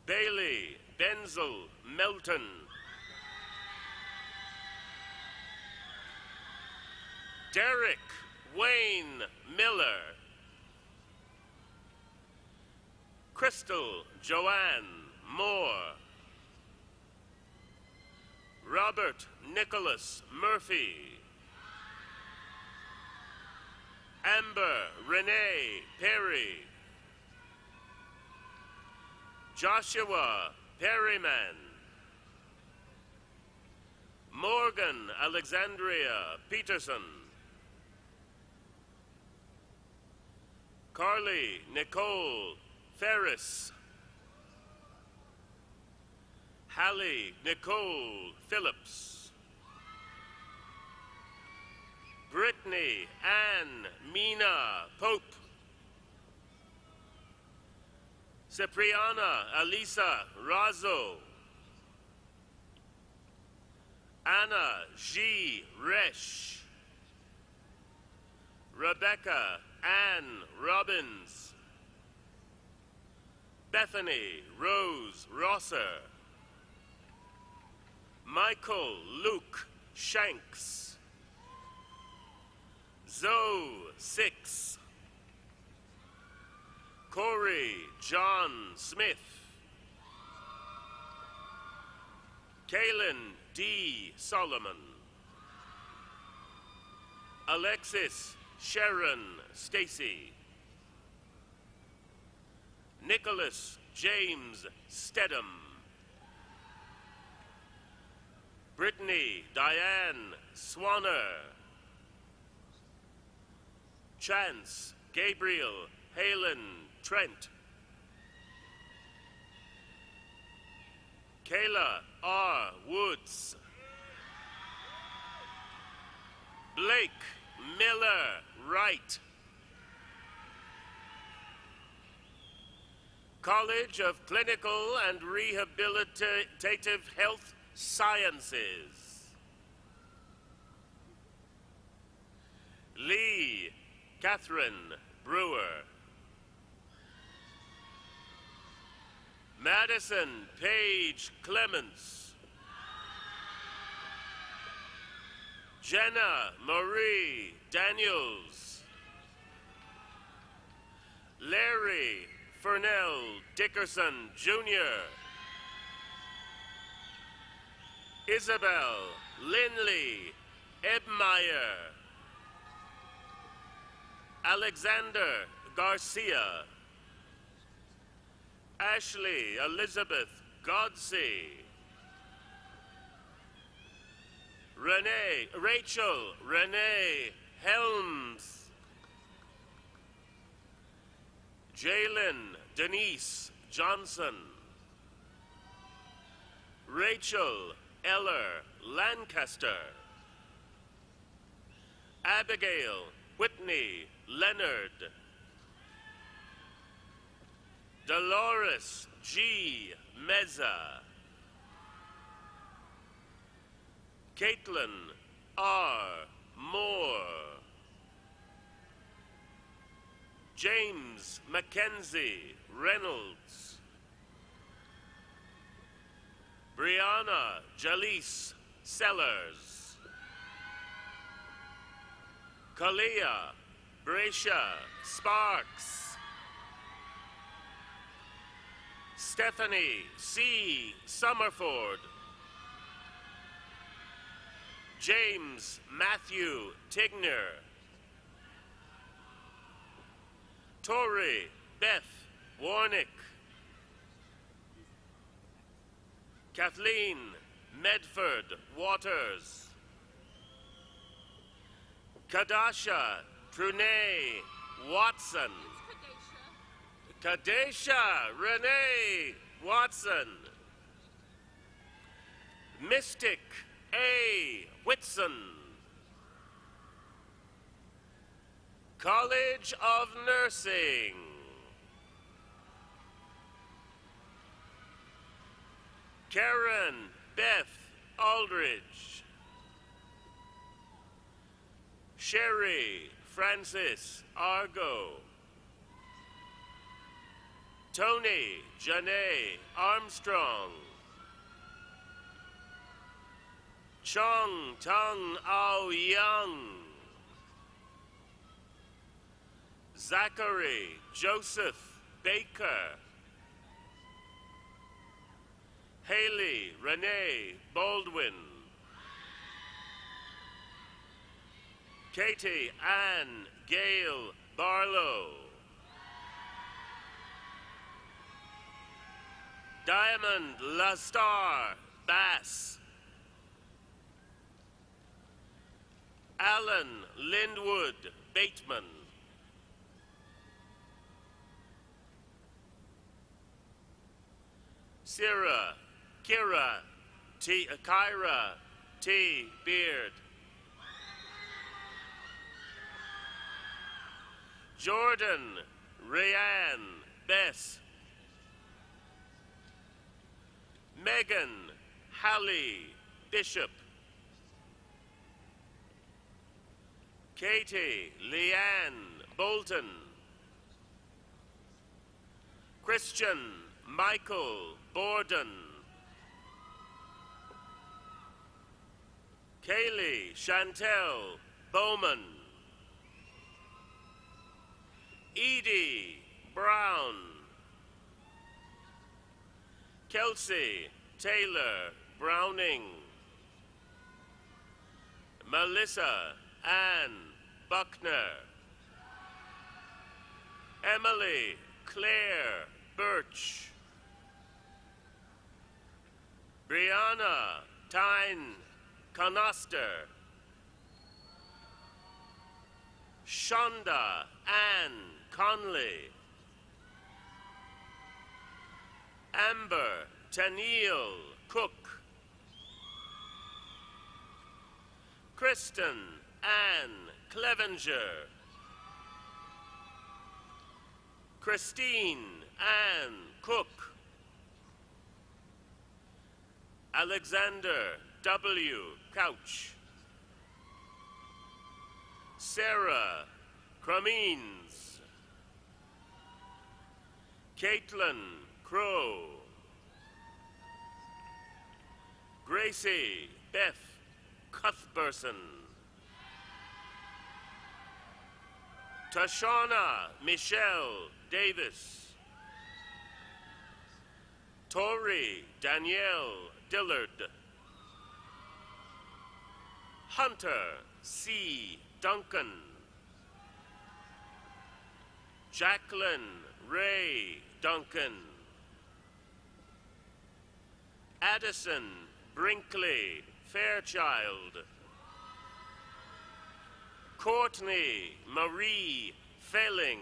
Bailey Benzel Melton. Derek Wayne Miller. Crystal Joanne Moore. Robert Nicholas Murphy. Amber Renee Perry. Joshua Perryman. Morgan Alexandria Peterson. Carly Nicole Ferris. Hallie Nicole Phillips. Brittany Ann Mina Pope. Cipriana Alisa Razo. Anna G. Resch. Rebecca Ann Robbins. Bethany Rose Rosser. Michael Luke Shanks. Zoe Six. Corey John Smith. Kaylin D. Solomon. Alexis Sharon Stacy. Nicholas James Stedham. Brittany Diane Swanner. Chance Gabriel Halen Trent. Kayla R. Woods. Blake Miller Wright. College of Clinical and Rehabilitative Health Sciences. Lee Catherine Brewer. Madison Page Clements. Jenna Marie Daniels. Larry Fernell Dickerson, Jr. Isabel Linley Ebmeyer. Alexander Garcia. Ashley Elizabeth Godsey. Rachel Renee Helms. Jalen Denise Johnson. Rachel Eller Lancaster. Abigail Whitney Leonard. Dolores G. Meza. Caitlin R. Moore. James Mackenzie Reynolds. Brianna Jalise Sellers. Kalia Brescia Sparks. Stephanie C. Summerford. James Matthew Tigner. Tori Beth Warnick. Kathleen Medford Waters. Kadasha Trunay Watson. Kadesha Renee Watson. Mystic A. Whitson. College of Nursing. Karen Beth Aldridge. Sherry Francis Argo. Tony Janae Armstrong. Chong Tung Ao Young. Zachary Joseph Baker. Haley Renee Baldwin. Katie Ann Gale Barlow. Diamond Lastar Bass. Alan Lindwood Bateman. Kyra T. Beard. Jordan Rayanne Bess. Megan Hallie Bishop. Katie Leanne Bolton. Christian Michael Borden. Kaylee Chantel Bowman. Edie Brown. Kelsey Taylor Browning. Melissa Ann Buckner. Emily Claire Birch. Brianna Tyne Conoster. Shonda Ann Conley. Amber Tennille Cook. Kristen Ann Clevenger. Christine Ann Cook. Alexander W. Couch. Sarah Cremines. Caitlin Crow. Gracie Beth Cuthbertson. Tashana Michelle Davis. Tori Danielle Dillard. Hunter C. Duncan. Jacqueline Ray Duncan. Addison Brinkley Fairchild. Courtney Marie Felling.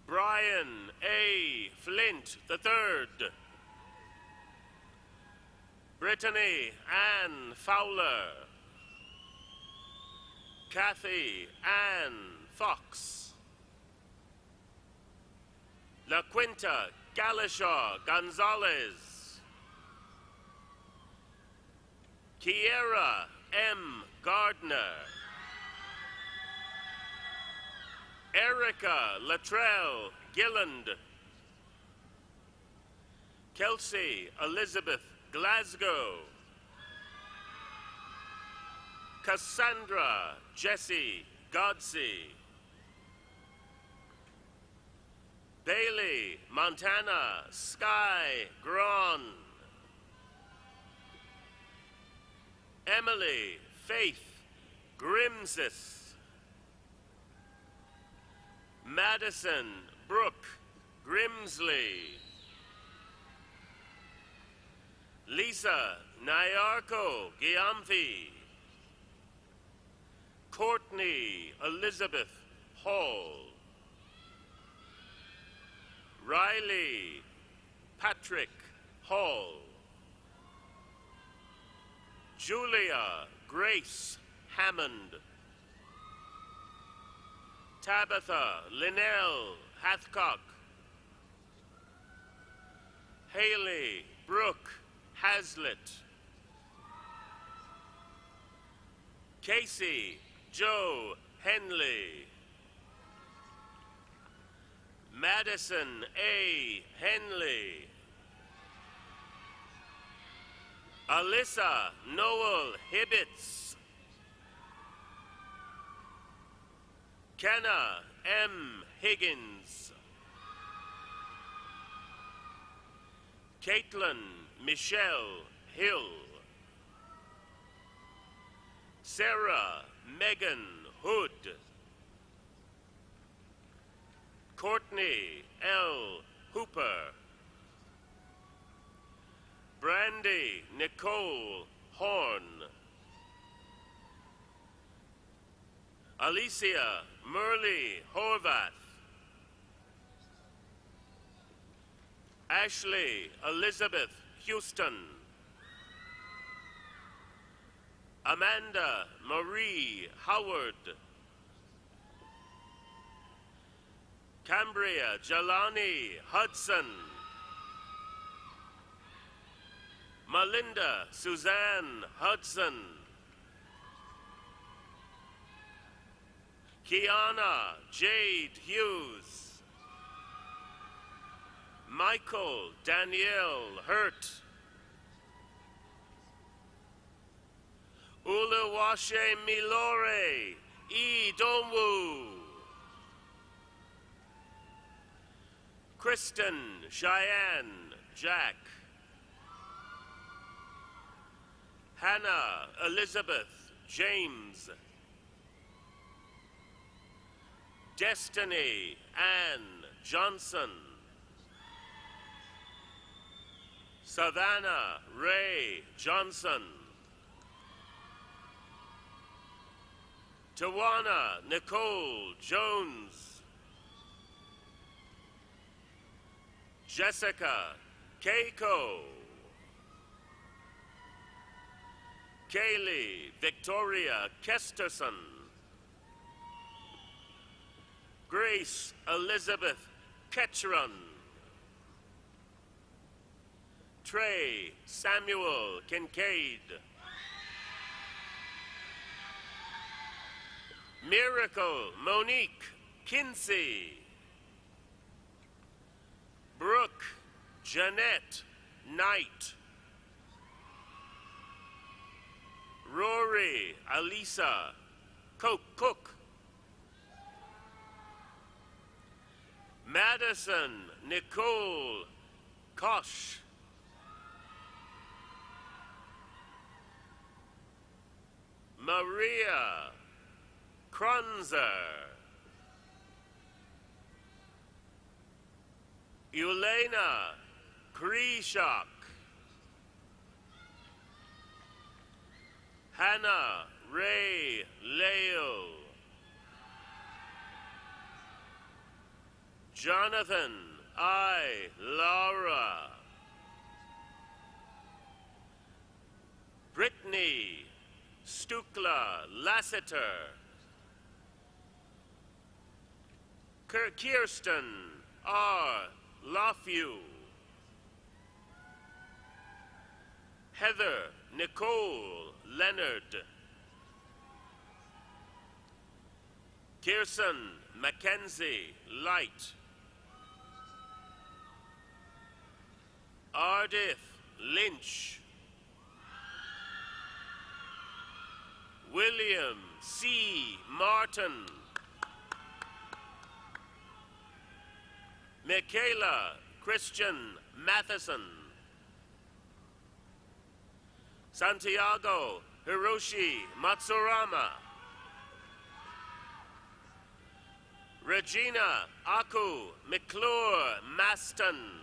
Brian A. Flint III. Brittany Ann Fowler. Kathy Ann Fox. La Quinta Galashaw Gonzalez. Kiera M. Gardner. Erica Latrell Gilland. Kelsey Elizabeth Glasgow. Cassandra Jessie Godsey. Bailey Montana Sky Gron. Emily Faith Grimsis. Madison Brooke Grimsley. Lisa Nyarko Giamfi. Courtney Elizabeth Hall. Riley Patrick Hall. Julia Grace Hammond. Tabitha Linnell Hathcock. Haley Brooke Hazlitt. Casey Joe Henley. Madison A. Henley. Alyssa Noel Hibbets. Kenna M. Higgins. Caitlin Michelle Hill. Sarah Megan Hood. Courtney L. Hooper. Brandy Nicole Horn. Alicia Murley Horvath. Ashley Elizabeth Houston. Amanda Marie Howard. Cambria Jelani Hudson. Melinda Suzanne Hudson. Kiana Jade Hughes. Michael Danielle Hurt. Uluwashe Milore E. Donwu. Kristen Cheyenne Jack. Hannah Elizabeth James. Destiny Ann Johnson. Savannah Ray Johnson. Tawana Nicole Jones. Jessica Keiko. Kaylee Victoria Kesterson. Grace Elizabeth Ketchron. Trey Samuel Kincaid. Miracle Monique Kinsey. Brooke Jeanette Knight. Rory Alisa Cook. Madison Nicole Kosh. Maria Kronzer. Elena Krishak. Hannah Ray Leo. Jonathan I. Laura. Brittany Stukla Lasseter. Kirsten R. Lafew. Heather Nicole Leonard. Kirsten Mackenzie Light. Ardith Lynch. William C. Martin. Michaela Christian Matheson. Santiago Hiroshi Matsurama. Regina Aku McClure Maston.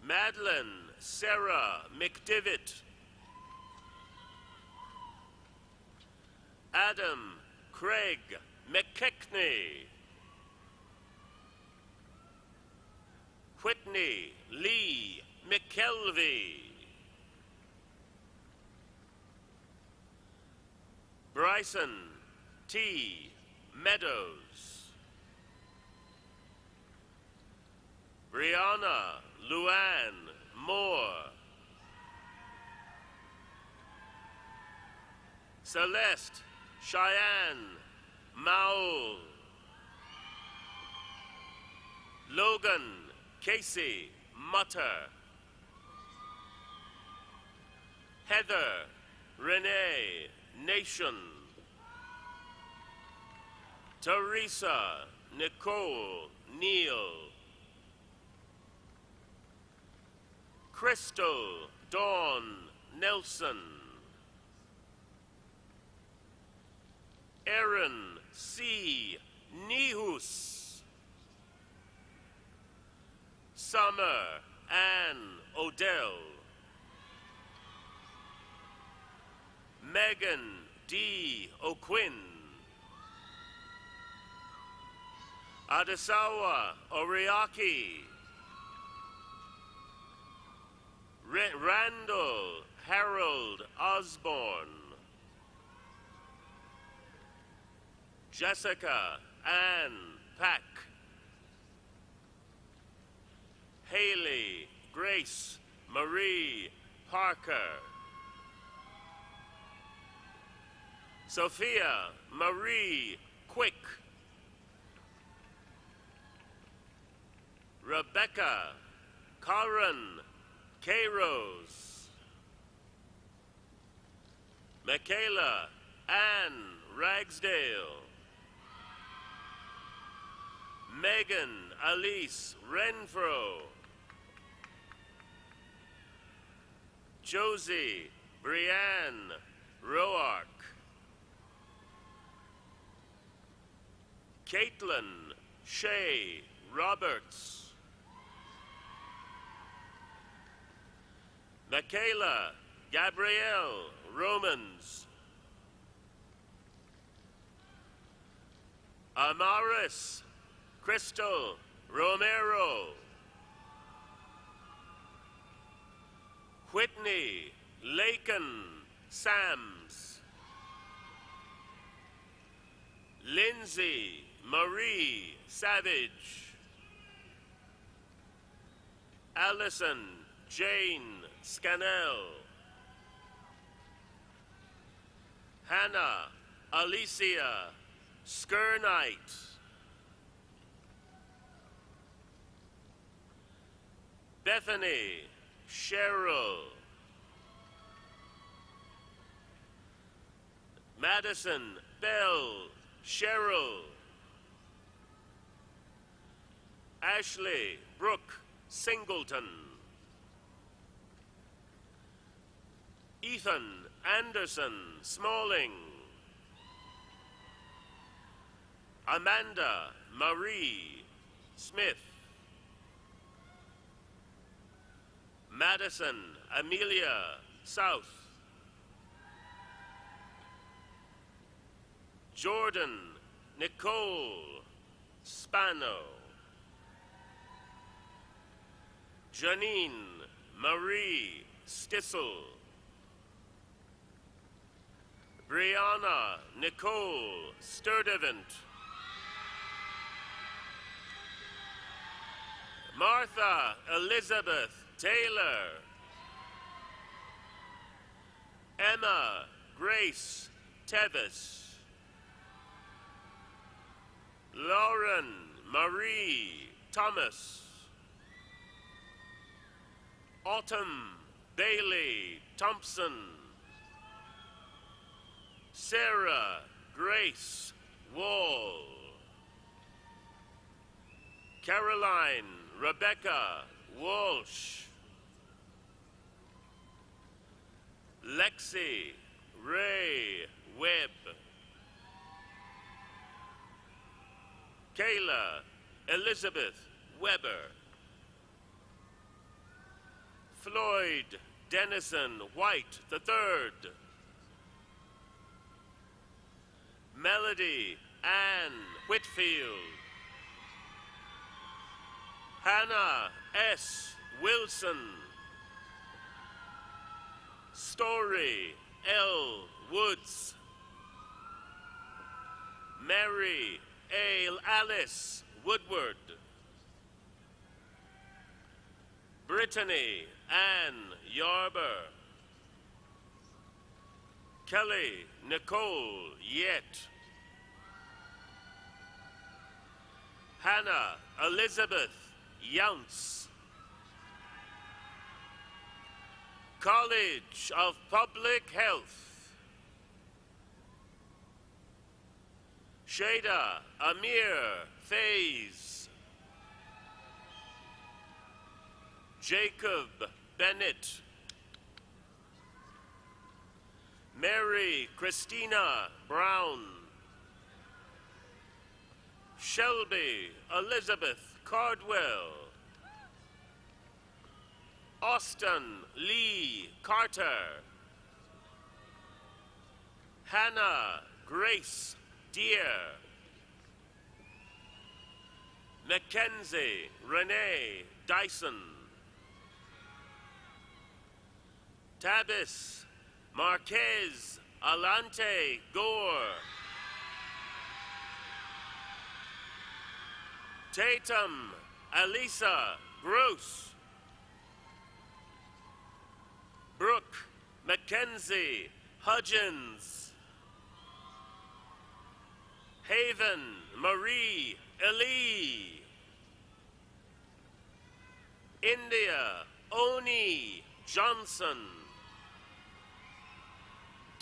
Madeline Sarah McDivitt. Adam Craig McKechnie. Whitney Lee McKelvey. Bryson T. Meadows. Brianna Luann Moore. Celeste Cheyenne Maul. Logan Casey Mutter. Heather Renee Nation. Teresa Nicole Neal. Crystal Dawn Nelson. Aaron C. Nihus. Summer Ann Odell. Megan D. O'Quinn. Adesawa Oriaki. Randall Harold Osborne. Jessica Ann Pack. Haley Grace Marie Parker. Sophia Marie Quick. Rebecca Karen K-Rose. Michaela Ann Ragsdale. Megan Alice Renfro. Josie Brianne Roark. Caitlin Shay Roberts. Michaela Gabrielle Romans. Amaris Crystal Romero. Whitney Lakin Sams. Lindsay Marie Savage. Allison Jane Scannell. Hannah Alicia Skernite. Bethany Cheryl. Madison Bell Cheryl. Ashley Brooke Singleton, Ethan Anderson Smalling, Amanda Marie Smith, Madison Amelia South, Jordan Nicole Spano, Janine Marie Stissel, Brianna Nicole Sturdivant, Martha Elizabeth Taylor, Emma Grace Tevis, Lauren Marie Thomas, Autumn Bailey Thompson, Sarah Grace Wall, Caroline Rebecca Walsh, Lexi Ray Webb, Kayla Elizabeth Weber, Floyd Dennison White III, Melody Ann Whitfield, Hannah S. Wilson, Story L. Woods, Mary A. Alice Woodward, Brittany Ann Yarber, Kelly Nicole Yett, Hannah Elizabeth Younce, College of Public Health, Shada Amir Faze, Jacob Bennett, Mary Christina Brown, Shelby Elizabeth Cardwell, Austin Lee Carter, Hannah Grace Deere, Mackenzie Renee Dyson, Tabis Marquez Alante Gore, Tatum Alisa Gross, Brooke Mackenzie Hudgens, Haven Marie Elie, India Oni Johnson,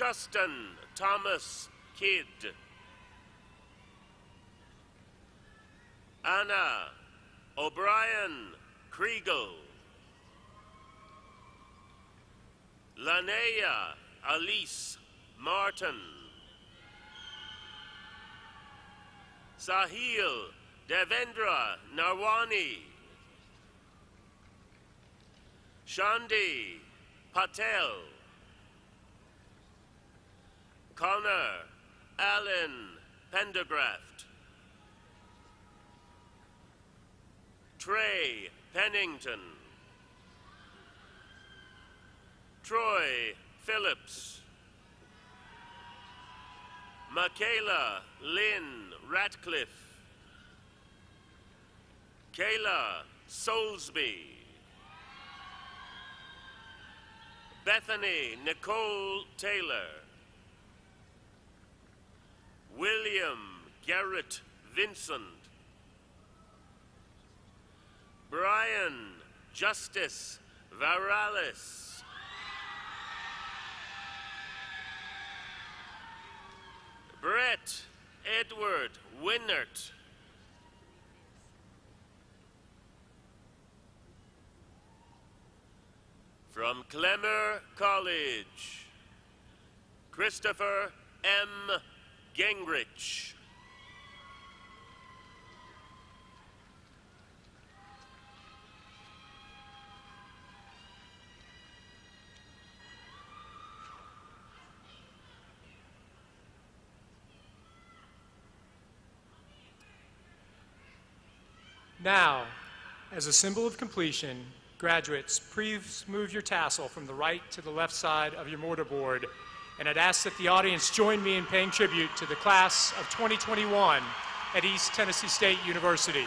Dustin Thomas Kidd, Anna O'Brien Kriegel, Lanea Alice Martin, Sahil Devendra Narwani, Shandi Patel, Connor Allen Pendergraft, Trey Pennington, Troy Phillips, Michaela Lynn Ratcliffe, Kayla Soulsby, Bethany Nicole Taylor, William Garrett Vincent, Brian Justice Varales, Brett Edward Winnert, From Clemmer College, Christopher M. Gingrich. Now, as a symbol of completion, graduates, please move your tassel from the right to the left side of your mortarboard, and I'd ask that the audience join me in paying tribute to the class of 2021 at East Tennessee State University.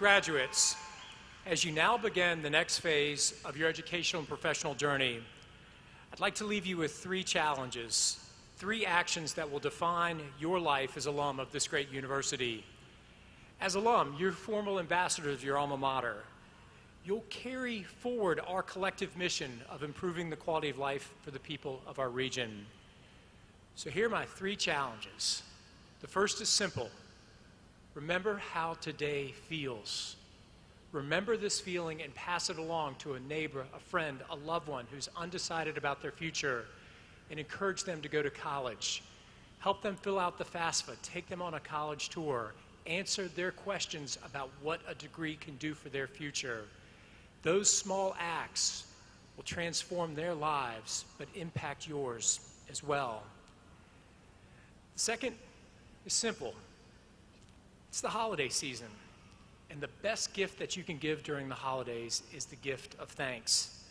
Graduates, as you now begin the next phase of your educational and professional journey, I'd like to leave you with 3 challenges, 3 actions that will define your life as alum of this great university. As alum, you're formal ambassadors of your alma mater. You'll carry forward our collective mission of improving the quality of life for the people of our region. So here are my 3 challenges. The first is simple. Remember how today feels. Remember this feeling and pass it along to a neighbor, a friend, a loved one who's undecided about their future, and encourage them to go to college. Help them fill out the FAFSA, take them on a college tour, answer their questions about what a degree can do for their future. Those small acts will transform their lives, but impact yours as well. The second is simple. It's the holiday season, and the best gift that you can give during the holidays is the gift of thanks.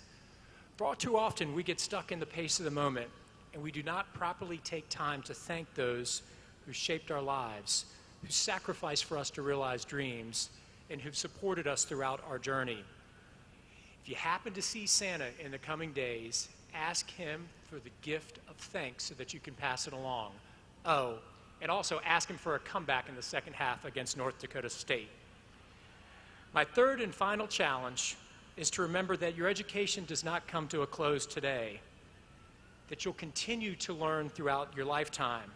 Far too often, we get stuck in the pace of the moment, and we do not properly take time to thank those who shaped our lives, who sacrificed for us to realize dreams, and who've supported us throughout our journey. If you happen to see Santa in the coming days, ask him for the gift of thanks so that you can pass it along. Oh, and also ask him for a comeback in the second half against North Dakota State. My third and final challenge is to remember that your education does not come to a close today, that you'll continue to learn throughout your lifetime.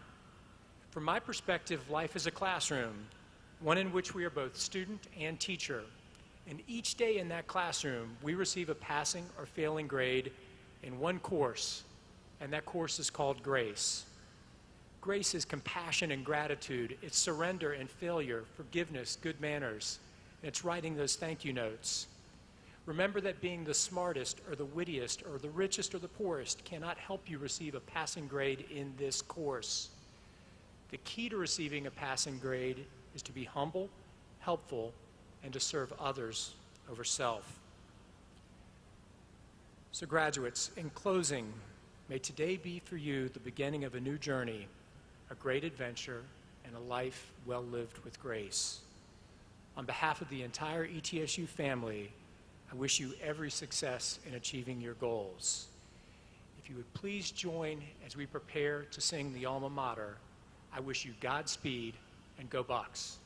From my perspective, life is a classroom, one in which we are both student and teacher. And each day in that classroom, we receive a passing or failing grade in one course, and that course is called grace. Grace is compassion and gratitude. It's surrender and failure, forgiveness, good manners. And it's writing those thank you notes. Remember that being the smartest or the wittiest or the richest or the poorest cannot help you receive a passing grade in this course. The key to receiving a passing grade is to be humble, helpful, and to serve others over self. So graduates, in closing, may today be for you the beginning of a new journey, a great adventure, and a life well lived with grace. On behalf of the entire ETSU family, I wish you every success in achieving your goals. If you would please join as we prepare to sing the alma mater, I wish you Godspeed and go Bucks.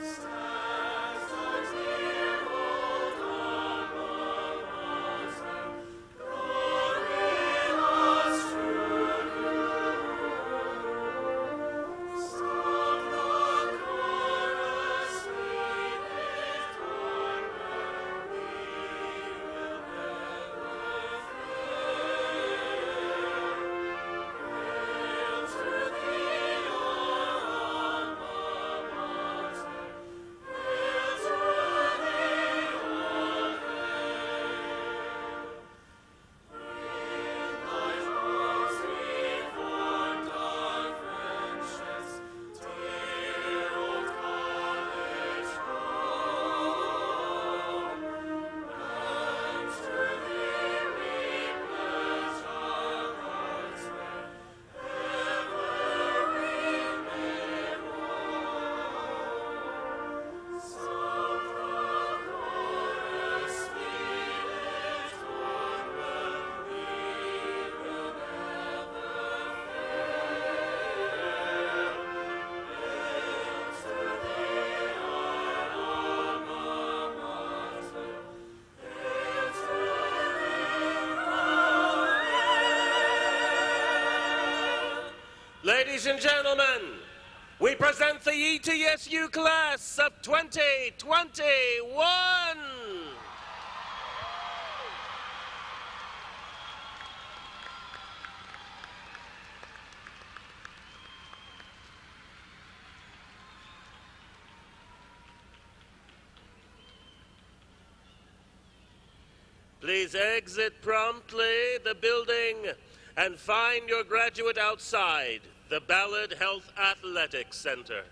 Stands Ladies and gentlemen, we present the ETSU class of 2021. Please exit promptly the building and find your graduate outside the Ballard Health Athletics Center.